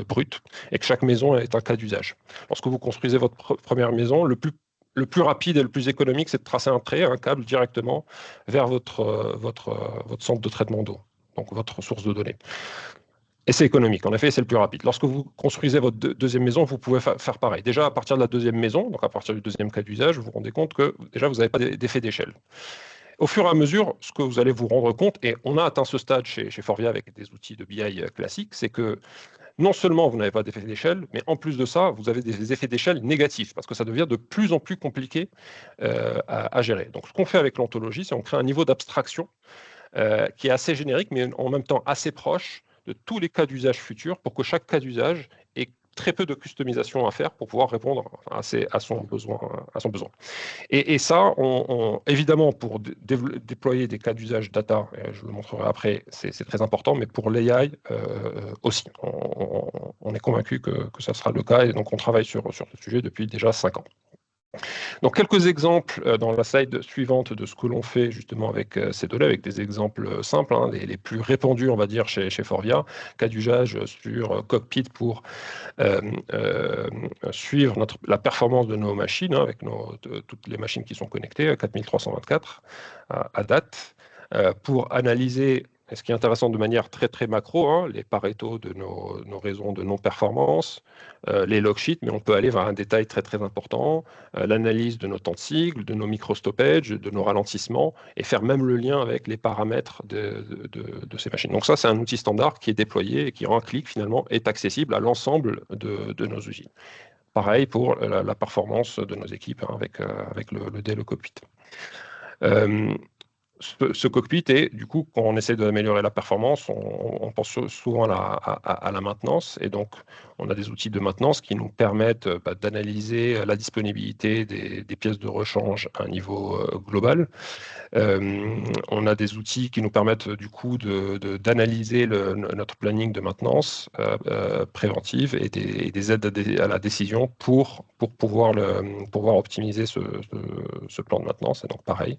brute et que chaque maison est un cas d'usage. Lorsque vous construisez votre première maison, le plus rapide et le plus économique, c'est de tracer un trait, un câble directement vers votre centre de traitement d'eau, donc votre source de données. Et c'est économique, en effet, c'est le plus rapide. Lorsque vous construisez votre deuxième maison, vous pouvez faire pareil. Déjà, à partir de la deuxième maison, donc à partir du deuxième cas d'usage, vous vous rendez compte que déjà, vous n'avez pas d'effet d'échelle. Au fur et à mesure, ce que vous allez vous rendre compte, et on a atteint ce stade chez Forvia avec des outils de BI classiques, c'est que non seulement vous n'avez pas d'effet d'échelle, mais en plus de ça, vous avez des effets d'échelle négatifs, parce que ça devient de plus en plus compliqué à gérer. Donc ce qu'on fait avec l'ontologie, c'est qu'on crée un niveau d'abstraction qui est assez générique, mais en même temps assez proche de tous les cas d'usage futurs, pour que chaque cas d'usage ait très peu de customisation à faire pour pouvoir répondre à son besoin. Et ça, évidemment, pour déployer des cas d'usage data, et je le montrerai après, c'est très important, mais pour l'AI aussi. On est convaincu que ça sera le cas, et donc on travaille sur ce sujet depuis déjà 5 ans. Donc, quelques exemples dans la slide suivante de ce que l'on fait justement avec ces données, avec des exemples simples, les plus répandus, on va dire, chez Forvia. Cas d'usage sur Cockpit pour suivre la performance de nos machines, avec toutes les machines qui sont connectées, 4324 à date, pour analyser. Et ce qui est intéressant de manière très très macro, les Pareto de nos raisons de non-performance, les log sheets, mais on peut aller vers un détail très très important, l'analyse de nos temps de cycle, de nos micro-stoppages, de nos ralentissements, et faire même le lien avec les paramètres de ces machines. Donc ça, c'est un outil standard qui est déployé et qui, en un clic, finalement, est accessible à l'ensemble de nos usines. Pareil pour la performance de nos équipes avec le DLE Cockpit. Ce cockpit, et du coup, quand on essaie d'améliorer la performance, on pense souvent à la maintenance. Et donc, on a des outils de maintenance qui nous permettent d'analyser la disponibilité des pièces de rechange à un niveau global. On a des outils qui nous permettent du coup d'analyser notre planning de maintenance préventive et des aides à la décision pour pouvoir optimiser ce plan de maintenance. Et donc pareil,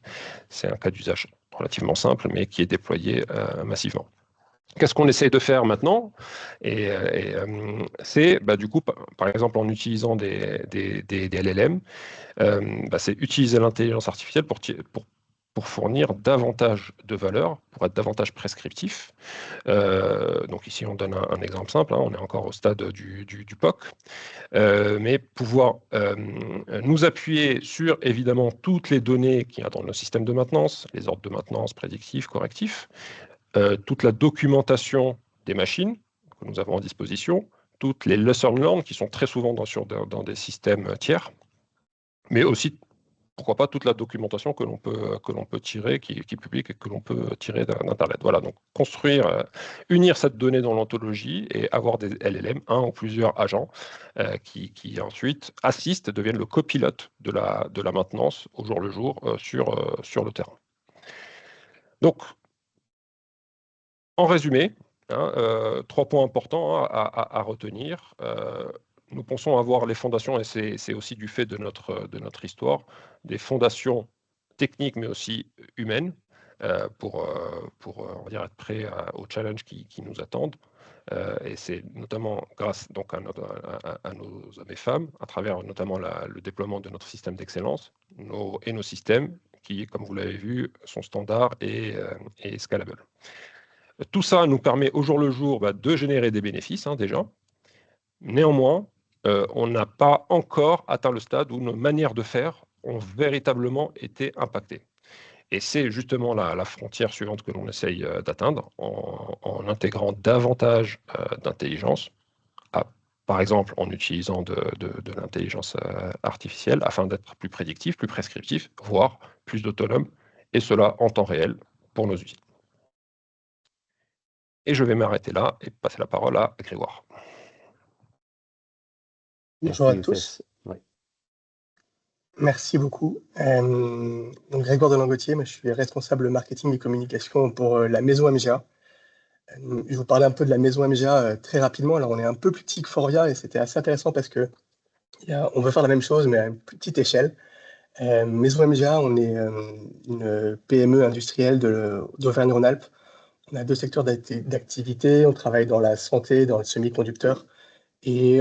c'est un cas d'usage relativement simple, mais qui est déployé massivement. Qu'est-ce qu'on essaie de faire maintenant? C'est du coup, par exemple, en utilisant des LLM, c'est utiliser l'intelligence artificielle pour fournir davantage de valeur, pour être davantage prescriptif. Donc ici, on donne un exemple simple, on est encore au stade du POC, mais pouvoir nous appuyer sur, évidemment, toutes les données qu'il y a dans nos systèmes de maintenance, les ordres de maintenance prédictifs, correctifs, toute la documentation des machines que nous avons à disposition, toutes les lessons learned qui sont très souvent dans des systèmes tiers, mais aussi, pourquoi pas, toute la documentation que l'on peut tirer, qui est publique et que l'on peut tirer d'Internet. Voilà, donc construire, unir cette donnée dans l'ontologie et avoir des LLM, un ou plusieurs agents qui ensuite assistent, deviennent le copilote de la maintenance au jour le jour sur le terrain. Donc, en résumé, 3 points importants à retenir. Nous pensons avoir les fondations, et c'est aussi du fait de notre histoire, des fondations techniques mais aussi humaines pour on va dire, être prêts aux challenges qui nous attendent. Et c'est notamment grâce donc, à nos hommes et femmes, à travers notamment le déploiement de notre système d'excellence et nos systèmes qui, comme vous l'avez vu, sont standards et scalables. Tout ça nous permet au jour le jour de générer des bénéfices déjà. Néanmoins, on n'a pas encore atteint le stade où nos manières de faire ont véritablement été impactées. Et c'est justement la frontière suivante que l'on essaye d'atteindre en intégrant davantage d'intelligence, par exemple en utilisant de l'intelligence artificielle afin d'être plus prédictif, plus prescriptif, voire plus autonome, et cela en temps réel pour nos usines. Et je vais m'arrêter là et passer la parole à Grégoire. Bonjour à tous. Oui. Merci beaucoup. Donc Grégoire Delangotier, moi, je suis responsable marketing et communication pour la maison MGA. Je vous parlais un peu de la maison MGA très rapidement. Alors on est un peu plus petit que Forvia et c'était assez intéressant parce que on veut faire la même chose mais à une plus petite échelle. Maison MGA, on est une PME industrielle d'Auvergne-Rhône-Alpes. On a 2 secteurs d'activité. On travaille dans la santé, dans le semi-conducteur. Et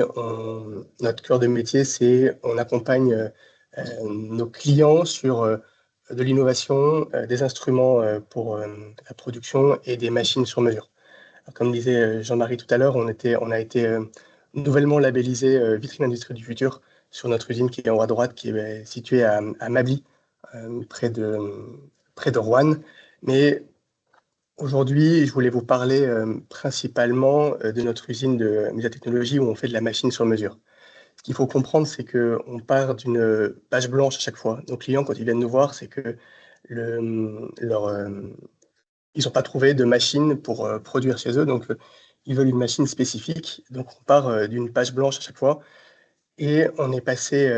notre cœur de métier, c'est on accompagne nos clients sur de l'innovation, des instruments pour la production et des machines sur mesure. Alors, comme disait Jean-Marie tout à l'heure, on a été nouvellement labellisé Vitrine Industrie du Futur sur notre usine qui est en haut à droite, qui est située à Mably, près de Roanne. Mais aujourd'hui, je voulais vous parler principalement de notre usine de médiatechnologie où on fait de la machine sur mesure. Ce qu'il faut comprendre, c'est qu'on part d'une page blanche à chaque fois. Nos clients, quand ils viennent nous voir, c'est que ils n'ont pas trouvé de machine pour produire chez eux, donc ils veulent une machine spécifique. Donc on part d'une page blanche à chaque fois. Et on est passé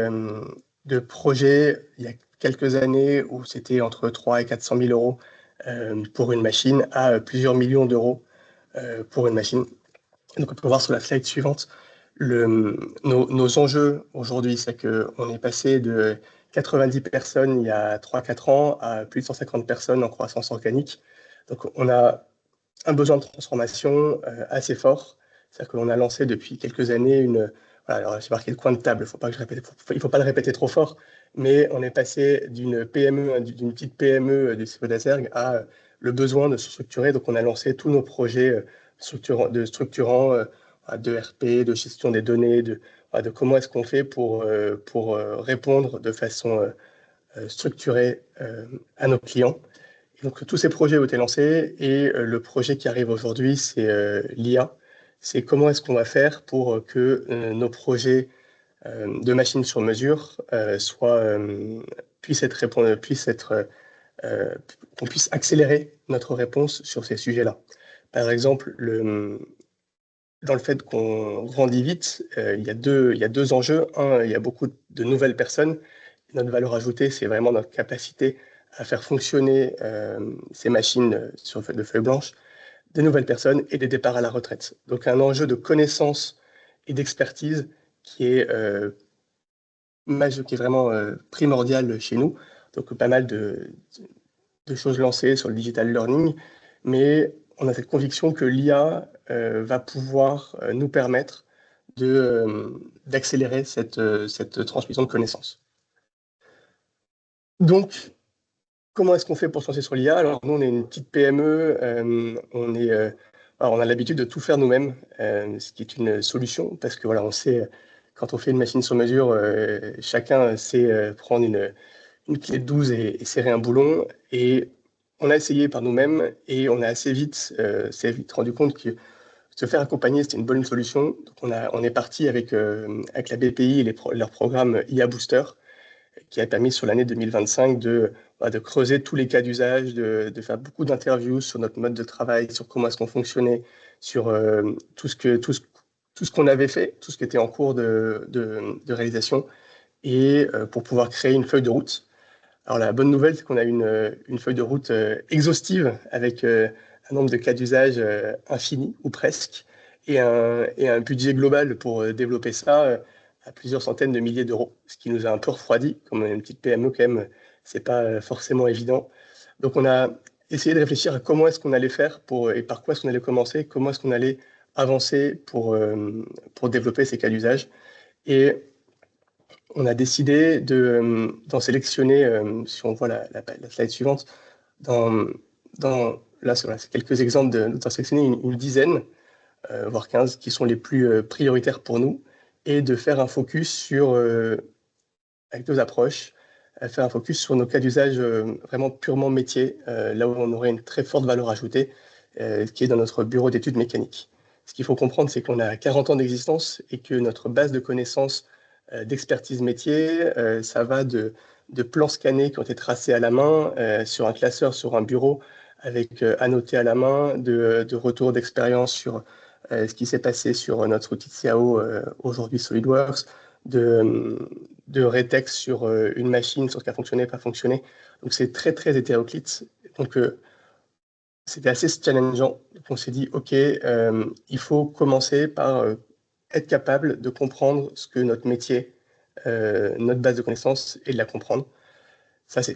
de projets il y a quelques années où c'était entre 300 000 et 400 000 euros pour une machine à plusieurs millions d'euros pour une machine. Donc on peut voir sur la slide suivante nos enjeux aujourd'hui, c'est qu'on est passé de 90 personnes il y a 3-4 ans à plus de 150 personnes en croissance organique. Donc on a un besoin de transformation assez fort. C'est-à-dire que l'on a lancé depuis quelques années voilà, alors j'ai marqué le coin de table, il ne faut pas le répéter trop fort, mais on est passé d'une PME, d'une petite PME du CIO d'Azergues à le besoin de se structurer. Donc on a lancé tous nos projets structurants de RP, de gestion des données, de comment est-ce qu'on fait pour répondre de façon structurée à nos clients. Et donc tous ces projets ont été lancés et le projet qui arrive aujourd'hui, c'est l'IA. C'est comment est-ce qu'on va faire pour que nos projets de machines sur mesure qu'on puisse accélérer notre réponse sur ces sujets-là. Par exemple, dans le fait qu'on grandit vite, il y a deux enjeux. Un, il y a beaucoup de nouvelles personnes. Notre valeur ajoutée, c'est vraiment notre capacité à faire fonctionner ces machines de feuilles blanches, des nouvelles personnes et des départs à la retraite. Donc un enjeu de connaissance et d'expertise qui est vraiment primordial chez nous. Donc pas mal de choses lancées sur le digital learning, mais on a cette conviction que l'IA va pouvoir nous permettre d'accélérer cette transmission de connaissances. Donc, comment est-ce qu'on fait pour se lancer sur l'IA? Alors, nous, on est une petite PME, on a l'habitude de tout faire nous-mêmes, ce qui est une solution, parce que voilà, on sait, quand on fait une machine sur mesure, chacun sait prendre une clé de 12 et serrer un boulon, et on a essayé par nous-mêmes, et on a assez vite rendu compte que se faire accompagner, c'était une bonne solution. Donc on est parti avec la BPI et leur programme IA Booster, qui a permis sur l'année 2025 de creuser tous les cas d'usage, de faire beaucoup d'interviews sur notre mode de travail, sur comment est-ce qu'on fonctionnait, sur tout ce qu'on avait fait, tout ce qui était en cours de réalisation, et pour pouvoir créer une feuille de route. Alors la bonne nouvelle, c'est qu'on a une feuille de route exhaustive avec un nombre de cas d'usage infini ou presque, et un budget global pour développer ça à plusieurs centaines de milliers d'euros, ce qui nous a un peu refroidi. Comme une petite PME, quand même, c'est pas forcément évident. Donc on a essayé de réfléchir à comment est-ce qu'on allait faire et par quoi est-ce qu'on allait commencer, comment est-ce qu'on allait avancer pour développer ces cas d'usage. Et on a décidé d'en sélectionner, si on voit la slide suivante, dans là, c'est quelques exemples d'en sélectionner une dizaine, voire 15, qui sont les plus prioritaires pour nous, et de faire un focus sur, avec 2 approches, faire un focus sur nos cas d'usage vraiment purement métier, là où on aurait une très forte valeur ajoutée, qui est dans notre bureau d'études mécaniques. Ce qu'il faut comprendre, c'est qu'on a 40 ans d'existence et que notre base de connaissances d'expertise métier, ça va de plans scannés qui ont été tracés à la main sur un classeur, sur un bureau, avec annoté à la main, de retours d'expérience sur ce qui s'est passé sur notre outil de CAO, aujourd'hui SolidWorks, de rétexte sur une machine, sur ce qui a fonctionné, pas fonctionné. Donc c'est très, très hétéroclite. Donc c'était assez challengeant. Donc on s'est dit, OK, il faut commencer par être capable de comprendre ce que notre métier, notre base de connaissances, et de la comprendre.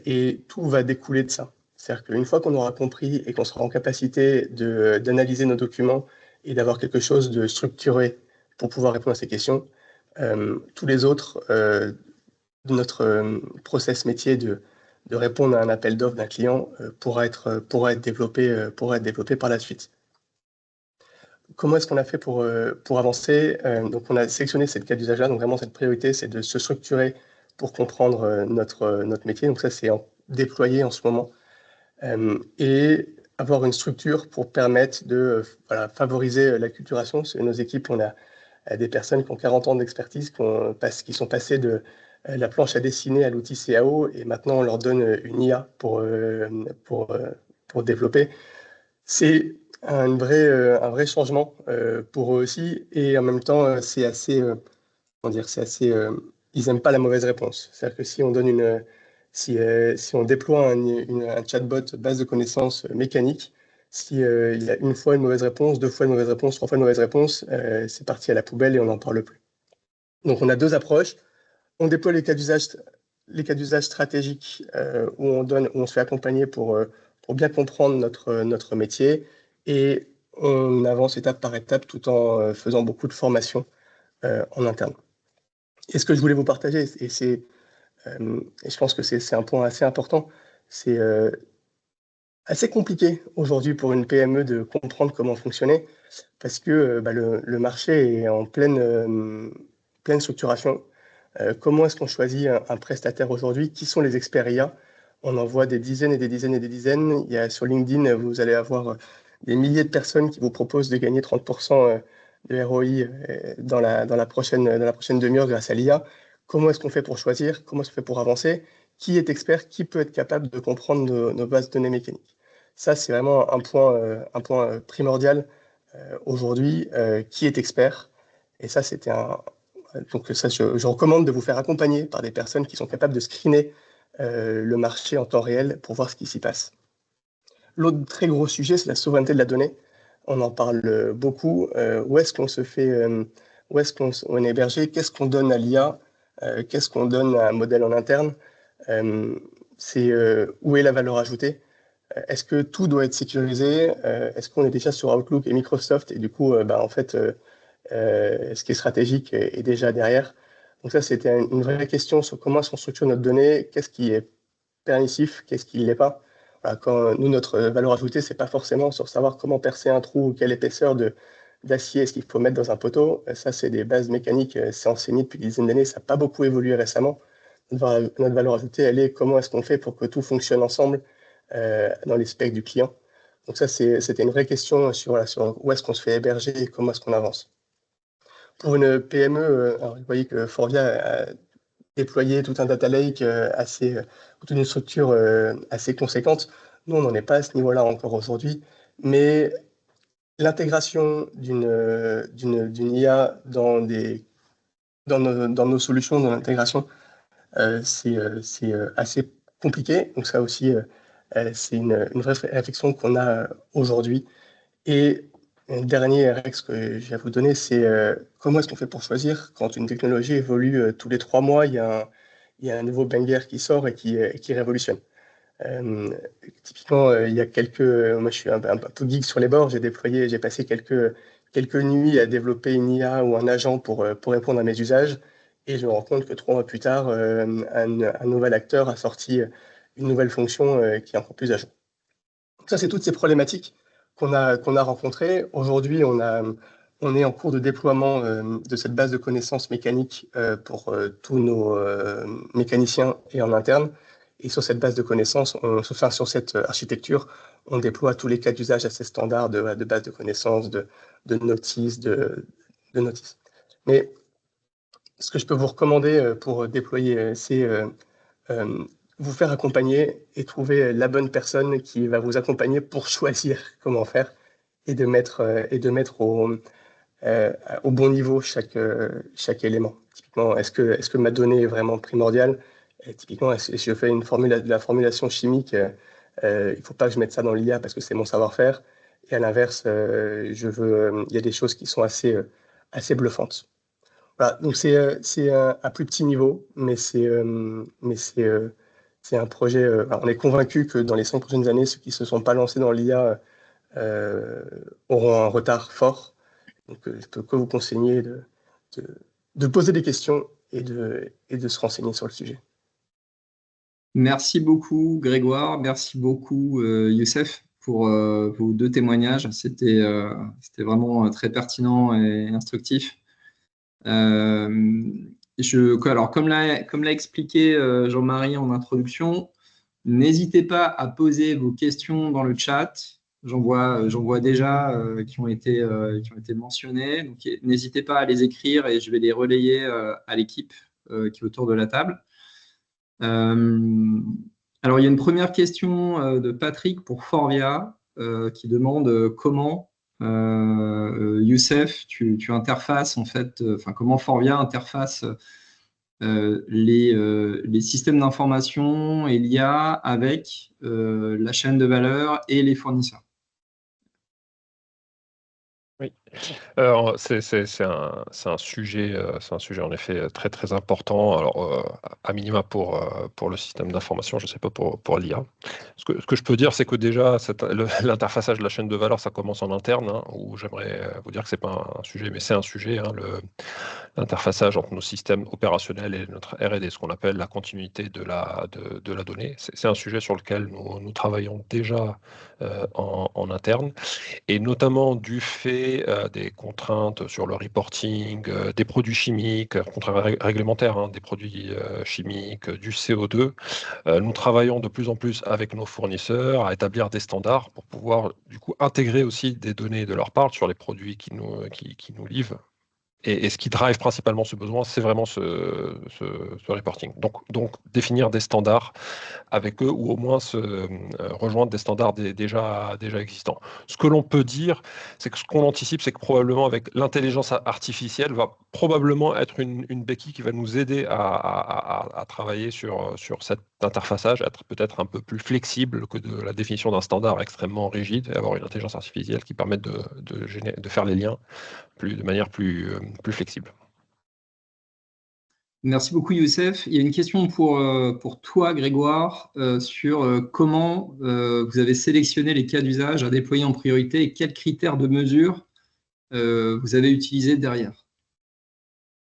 Et tout va découler de ça. C'est-à-dire qu'une fois qu'on aura compris et qu'on sera en capacité d'analyser nos documents et d'avoir quelque chose de structuré pour pouvoir répondre à ces questions, tous les autres de notre process métier de répondre à un appel d'offres d'un client pourra être développé par la suite. Comment est-ce qu'on a fait pour avancer? Donc, on a sélectionné cette cas d'usage-là. Donc, vraiment, cette priorité, c'est de se structurer pour comprendre notre métier. Donc, ça, c'est déployé en ce moment. Et avoir une structure pour permettre de favoriser l'acculturation. Sur nos équipes, on a des personnes qui ont 40 ans d'expertise, qui sont passées de la planche à dessiner à l'outil CAO, et maintenant, on leur donne une IA pour développer. C'est un vrai changement pour eux aussi, et en même temps, c'est assez, ils n'aiment pas la mauvaise réponse. C'est-à-dire que si on donne si on déploie un chatbot base de connaissances mécanique, si il y a une fois une mauvaise réponse, 2 fois une mauvaise réponse, 3 fois une mauvaise réponse, c'est parti à la poubelle et on n'en parle plus. Donc on a 2 approches. On déploie les cas d'usage stratégiques où on se fait accompagner pour bien comprendre notre métier, et on avance étape par étape tout en faisant beaucoup de formations en interne. Et ce que je voulais vous partager, et je pense que c'est un point assez important, c'est assez compliqué aujourd'hui pour une PME de comprendre comment fonctionner, parce que le marché est en pleine structuration. Comment est-ce qu'on choisit un prestataire aujourd'hui? Qui sont les experts IA? On en voit des dizaines et des dizaines et des dizaines. Sur LinkedIn, vous allez avoir des milliers de personnes qui vous proposent de gagner 30% de ROI dans la prochaine demi-heure grâce à l'IA. Comment est-ce qu'on fait pour choisir? Comment est-ce qu'on fait pour avancer? Qui est expert? Qui peut être capable de comprendre nos bases de données mécaniques? Ça, c'est vraiment un point primordial aujourd'hui. Qui est expert? Et ça, donc ça, je recommande de vous faire accompagner par des personnes qui sont capables de screener le marché en temps réel pour voir ce qui s'y passe. L'autre très gros sujet, c'est la souveraineté de la donnée. On en parle beaucoup. Où est-ce qu'on se fait, où est-ce qu'on est hébergé? Qu'est-ce qu'on donne à l'IA? Qu'est-ce qu'on donne à un modèle en interne? Où est la valeur ajoutée? Est-ce que tout doit être sécurisé? Est-ce qu'on est déjà sur Outlook et Microsoft? Et du coup, en fait, ce qui est stratégique est déjà derrière. Donc ça, c'était une vraie question sur comment est-ce qu'on structure notre donnée, qu'est-ce qui est permissif, qu'est-ce qui ne l'est pas. Voilà, quand nous, notre valeur ajoutée, c'est pas forcément sur savoir comment percer un trou ou quelle épaisseur d'acier est-ce qu'il faut mettre dans un poteau. Ça, c'est des bases mécaniques, c'est enseigné depuis des dizaines d'années, ça n'a pas beaucoup évolué récemment. Notre valeur ajoutée, elle est comment est-ce qu'on fait pour que tout fonctionne ensemble dans les specs du client. Donc ça, c'était une vraie question sur où est-ce qu'on se fait héberger et comment est-ce qu'on avance. Pour une PME, alors vous voyez que Forvia a déployé tout un data lake toute une structure assez conséquente. Nous, on n'en est pas à ce niveau-là encore aujourd'hui, mais l'intégration d'une IA dans nos solutions, dans l'intégration, c'est assez compliqué. Donc ça aussi, c'est une vraie réflexion qu'on a aujourd'hui. Et un dernier RX que je vais vous donner, c'est comment est-ce qu'on fait pour choisir quand une technologie évolue tous les 3 mois, il y a un nouveau banger qui sort et qui révolutionne. Typiquement, il y a moi je suis un peu geek sur les bords, j'ai passé quelques nuits à développer une IA ou un agent pour répondre à mes usages, et je me rends compte que 3 mois plus tard, un nouvel acteur a sorti une nouvelle fonction qui est encore plus à jour. Ça, c'est toutes ces problématiques qu'on a rencontrées. Aujourd'hui, on est en cours de déploiement de cette base de connaissances mécaniques pour tous nos mécaniciens et en interne. Et sur cette base de connaissances, sur cette architecture, on déploie tous les cas d'usage assez standards de base de connaissances, de notices, de notices. Mais ce que je peux vous recommander pour déployer, c'est vous faire accompagner et trouver la bonne personne qui va vous accompagner pour choisir comment faire et de mettre au bon niveau chaque élément. Typiquement, est-ce que ma donnée est vraiment primordiale? Typiquement, si je fais de la formulation chimique, il ne faut pas que je mette ça dans l'IA parce que c'est mon savoir-faire. Et à l'inverse, il y a des choses qui sont assez bluffantes. Voilà, donc c'est à plus petit niveau, mais c'est un projet. On est convaincu que dans les 5 prochaines années, ceux qui ne se sont pas lancés dans l'IA auront un retard fort. Donc, je peux que vous conseiller de poser des questions et de se renseigner sur le sujet. Merci beaucoup, Grégoire. Merci beaucoup, Youssef, pour vos 2 témoignages. C'était vraiment très pertinent et instructif. Alors, comme l'a expliqué Jean-Marie en introduction, n'hésitez pas à poser vos questions dans le chat. J'en vois déjà qui ont été mentionnées. Donc, n'hésitez pas à les écrire et je vais les relayer à l'équipe qui est autour de la table. Alors, il y a une première question de Patrick pour Forvia qui demande comment Youssef, tu interfaces en fait, comment Forvia interface les systèmes d'information et l'IA avec la chaîne de valeur et les fournisseurs. Oui, c'est un sujet en effet très très important. Alors à minima pour le système d'information, je ne sais pas pour l'IA. Ce que je peux dire, c'est que déjà l'interfaçage de la chaîne de valeur, ça commence en interne, hein, où j'aimerais vous dire que c'est pas un sujet, mais c'est un sujet, hein, l'interfaçage entre nos systèmes opérationnels et notre R&D, ce qu'on appelle la continuité de la donnée. C'est un sujet sur lequel nous travaillons déjà en interne, et notamment du fait des contraintes sur le reporting, des produits chimiques, contraintes réglementaires, hein, des produits chimiques, du CO2. Nous travaillons de plus en plus avec nos fournisseurs à établir des standards pour pouvoir du coup intégrer aussi des données de leur part sur les produits qui nous livrent. Et ce qui drive principalement ce besoin, c'est vraiment ce reporting. Donc, définir des standards avec eux, ou au moins rejoindre des standards déjà existants. Ce que l'on peut dire, c'est que ce qu'on anticipe, c'est que probablement avec l'intelligence artificielle va probablement être une béquille qui va nous aider à travailler sur cet interfaçage, être peut-être un peu plus flexible que de la définition d'un standard extrêmement rigide, et avoir une intelligence artificielle qui permette de faire les liens de manière plus flexible. Merci beaucoup, Youssef. Il y a une question pour toi, Grégoire, sur comment vous avez sélectionné les cas d'usage à déployer en priorité et quels critères de mesure vous avez utilisés derrière.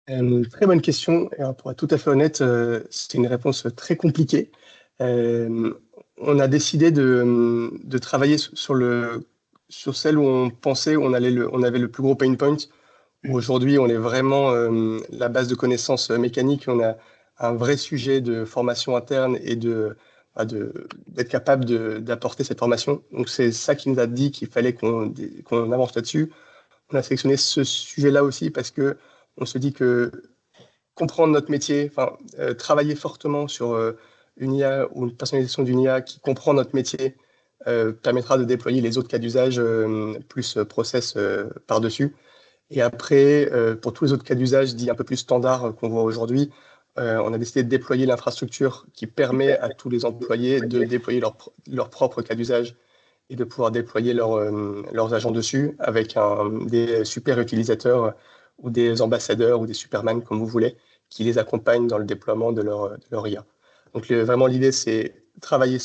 Très bonne question. Et pour être tout à fait honnête, c'est une réponse très compliquée. On a décidé de travailler sur celle où on pensait on avait le plus gros pain point. Aujourd'hui, on est vraiment la base de connaissances mécaniques. On a un vrai sujet de formation interne et d'être capable d'apporter cette formation. Donc, c'est ça qui nous a dit qu'il fallait qu'on avance là-dessus. On a sélectionné ce sujet-là aussi parce que on se dit que comprendre notre métier, travailler fortement sur une IA ou une personnalisation d'une IA qui comprend notre métier permettra de déployer les autres cas d'usage plus process par-dessus. Et après, pour tous les autres cas d'usage dits un peu plus standards qu'on voit aujourd'hui, on a décidé de déployer l'infrastructure qui permet à tous les employés de déployer leur propre cas d'usage et de pouvoir déployer leurs agents dessus avec des super utilisateurs ou des ambassadeurs ou des superman, comme vous voulez, qui les accompagnent dans le déploiement de leur IA. Donc vraiment, l'idée, c'est travailler de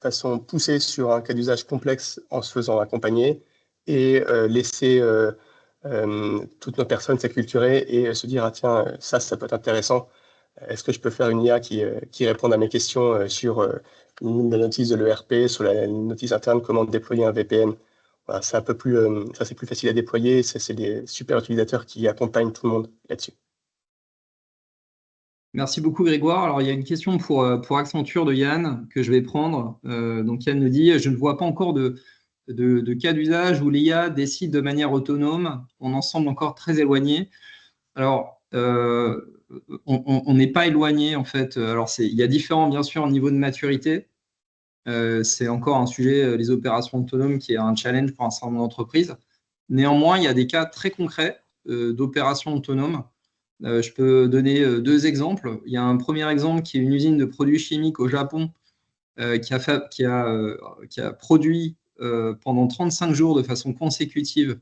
façon poussée sur un cas d'usage complexe en se faisant accompagner et laisser toutes nos personnes s'acculturer et se dire, ah tiens, ça peut être intéressant Est-ce que je peux faire une IA qui réponde à mes questions sur la notice de l'ERP, sur la notice interne, comment déployer un VPN? Voilà, c'est un peu plus, ça c'est plus facile à déployer. C'est des super utilisateurs qui accompagnent tout le monde là-dessus. Merci beaucoup Grégoire. Alors il y a une question pour Accenture de Yann que je vais prendre. Donc Yann nous dit: je ne vois pas encore de cas d'usage où l'IA décide de manière autonome. On en semble encore très éloigné. Alors on n'est pas éloigné en fait. Alors il y a différents bien sûr niveaux de maturité. C'est encore un sujet, les opérations autonomes, qui est un challenge pour un certain nombre d'entreprises. Néanmoins, il y a des cas très concrets d'opérations autonomes. Je peux donner 2 exemples. Il y a un premier exemple qui est une usine de produits chimiques au Japon qui a produit pendant 35 jours de façon consécutive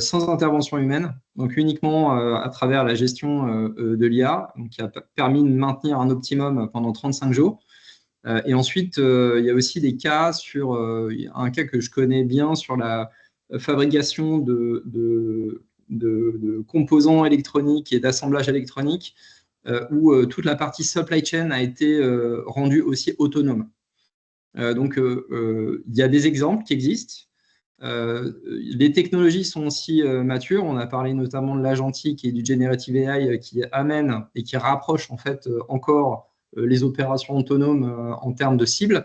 sans intervention humaine, donc uniquement à travers la gestion de l'IA, qui a permis de maintenir un optimum pendant 35 jours. Et ensuite, il y a aussi des cas sur un cas que je connais bien sur la fabrication de composants électroniques et d'assemblage électronique, où toute la partie supply chain a été rendue aussi autonome. Donc, il y a des exemples qui existent. Les technologies sont aussi matures. On a parlé notamment de l'agentique et du generative AI qui amène et qui rapproche en fait encore les opérations autonomes en termes de cibles.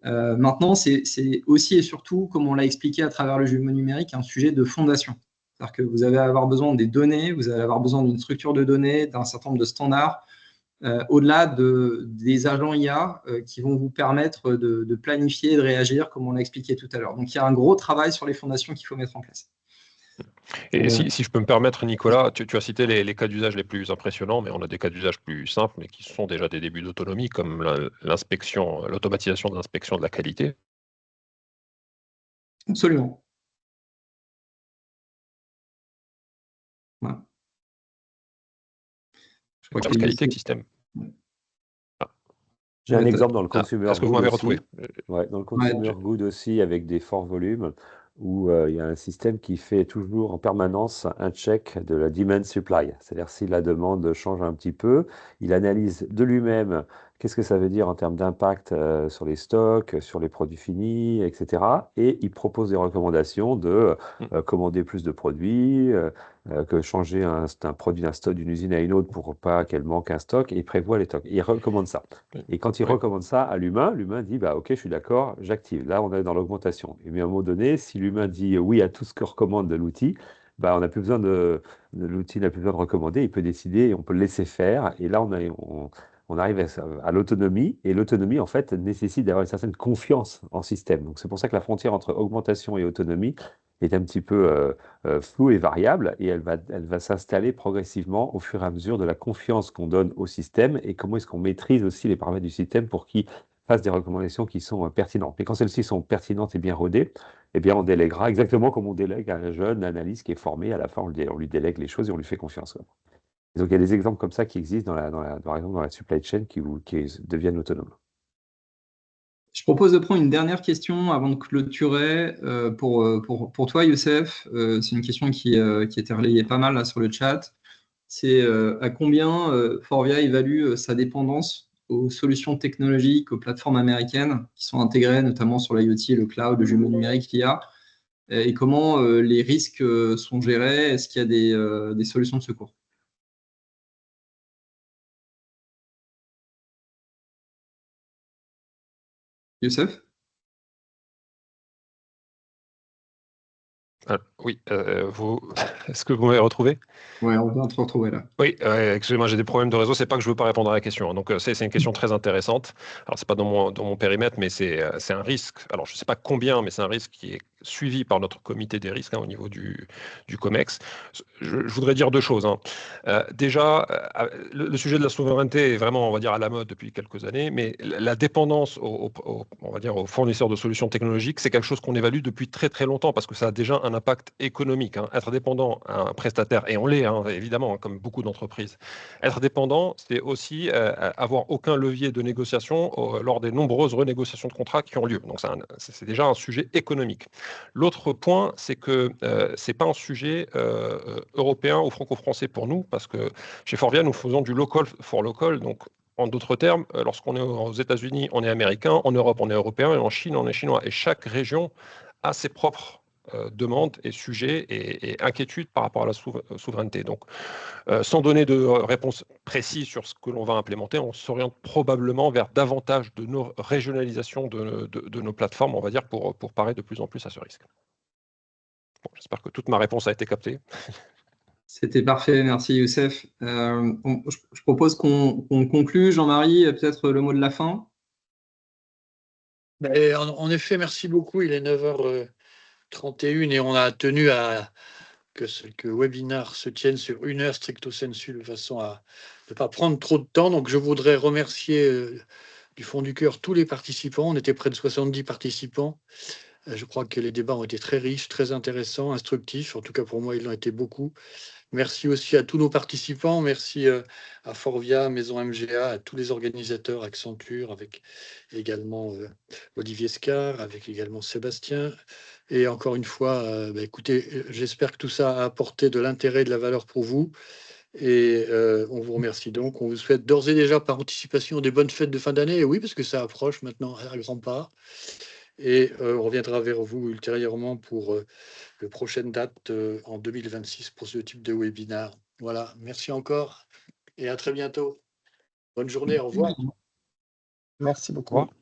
Maintenant, c'est aussi et surtout, comme on l'a expliqué à travers le jumeau numérique, un sujet de fondation. C'est-à-dire que vous allez avoir besoin des données, vous allez avoir besoin d'une structure de données, d'un certain nombre de standards, au-delà des agents IA qui vont vous permettre de planifier et de réagir, comme on l'a expliqué tout à l'heure. Donc, il y a un gros travail sur les fondations qu'il faut mettre en place. Et si je peux me permettre, Nicolas, tu as cité les cas d'usage les plus impressionnants, mais on a des cas d'usage plus simples, mais qui sont déjà des débuts d'autonomie, comme l'automatisation de l'inspection de la qualité. Absolument. Voilà. Oui, qualité que système. J'ai un exemple dans le consumer Est-ce que vous good m'avez aussi. retrouvé? Ouais, dans le consumer good aussi, avec des forts volumes, où il y a un système qui fait toujours en permanence un check de la demand supply. C'est-à-dire si la demande change un petit peu, il analyse de lui-même qu'est-ce que ça veut dire en termes d'impact sur les stocks, sur les produits finis, etc. Et il propose des recommandations de commander plus de produits, que changer un produit d'un stock d'une usine à une autre pour pas qu'elle manque un stock, et il prévoit les stocks. Il recommande ça. Et quand il recommande ça à l'humain dit bah ok, je suis d'accord, j'active. Là, on est dans l'augmentation. Et bien à un moment donné, si l'humain dit oui à tout ce que recommande de l'outil, bah on n'a plus besoin de l'outil, n'a plus besoin de recommander. Il peut décider et on peut le laisser faire. Et là, on arrive à l'autonomie. Et l'autonomie, en fait, nécessite d'avoir une certaine confiance en système. Donc c'est pour ça que la frontière entre augmentation et autonomie est un petit peu floue et variable, et elle va s'installer progressivement au fur et à mesure de la confiance qu'on donne au système et comment est-ce qu'on maîtrise aussi les paramètres du système pour qu'il fasse des recommandations qui sont pertinentes. Mais quand celles-ci sont pertinentes et bien rodées, eh bien on délèguera exactement comme on délègue à un jeune analyste qui est formé. À la fin, on lui délègue les choses et on lui fait confiance. Donc il y a des exemples comme ça qui existent par exemple dans la supply chain qui deviennent autonomes. Je propose de prendre une dernière question avant de clôturer pour toi, Youssef. C'est une question qui a été relayée pas mal là, sur le chat. C'est à combien Forvia évalue sa dépendance aux solutions technologiques, aux plateformes américaines qui sont intégrées notamment sur l'IoT, le cloud, le jumeau numérique, l'IA, et comment les risques sont gérés. Est-ce qu'il y a des solutions de secours? Youssef? Oui, est-ce que vous m'avez retrouvé? Oui, on vient de te retrouver là. Oui, excusez-moi, j'ai des problèmes de réseau. C'est pas que je veux pas répondre à la question. Donc, c'est une question très intéressante. Alors, c'est pas dans mon périmètre, mais c'est un risque. Alors, je sais pas combien, mais c'est un risque qui est suivi par notre comité des risques au niveau du COMEX. Je voudrais dire 2 choses. Déjà, le sujet de la souveraineté est vraiment, on va dire, à la mode depuis quelques années, mais la dépendance on va dire, aux fournisseurs de solutions technologiques, c'est quelque chose qu'on évalue depuis très très longtemps parce que ça a déjà un impact économique. Être dépendant à un prestataire, et on l'est évidemment, comme beaucoup d'entreprises. Être dépendant, c'est aussi avoir aucun levier de négociation lors des nombreuses renégociations de contrats qui ont lieu. Donc, c'est déjà un sujet économique. L'autre point, c'est que ce n'est pas un sujet européen ou franco-français pour nous, parce que chez Forvia, nous faisons du local for local. Donc, en d'autres termes, lorsqu'on est aux États-Unis, on est américain, en Europe, on est européen, et en Chine, on est chinois. Et chaque région a ses propres demandes et sujets et inquiétudes par rapport à la souveraineté. Donc, sans donner de réponse précise sur ce que l'on va implémenter, on s'oriente probablement vers davantage de nos régionalisations de nos plateformes, on va dire, pour parer de plus en plus à ce risque. Bon, j'espère que toute ma réponse a été captée. C'était parfait, merci Youssef. Je propose qu'on conclue. Jean-Marie, peut-être le mot de la fin. En effet, merci beaucoup. Il est 9h31 et on a tenu à que ce webinaire se tienne sur 1 heure stricto sensu, de façon à ne pas prendre trop de temps. Donc, je voudrais remercier du fond du cœur tous les participants. On était près de 70 participants. Je crois que les débats ont été très riches, très intéressants, instructifs. En tout cas, pour moi, ils l'ont été beaucoup. Merci aussi à tous nos participants. Merci à Forvia, Maison MGA, à tous les organisateurs, Accenture, avec également Olivier Scar, avec également Sébastien. Et encore une fois, écoutez, j'espère que tout ça a apporté de l'intérêt et de la valeur pour vous. Et on vous remercie donc. On vous souhaite d'ores et déjà par anticipation des bonnes fêtes de fin d'année. Et oui, parce que ça approche maintenant à grands pas. Et on reviendra vers vous ultérieurement pour les prochaines dates en 2026 pour ce type de webinaire. Voilà, merci encore et à très bientôt. Bonne journée, au revoir. Merci beaucoup. Au revoir.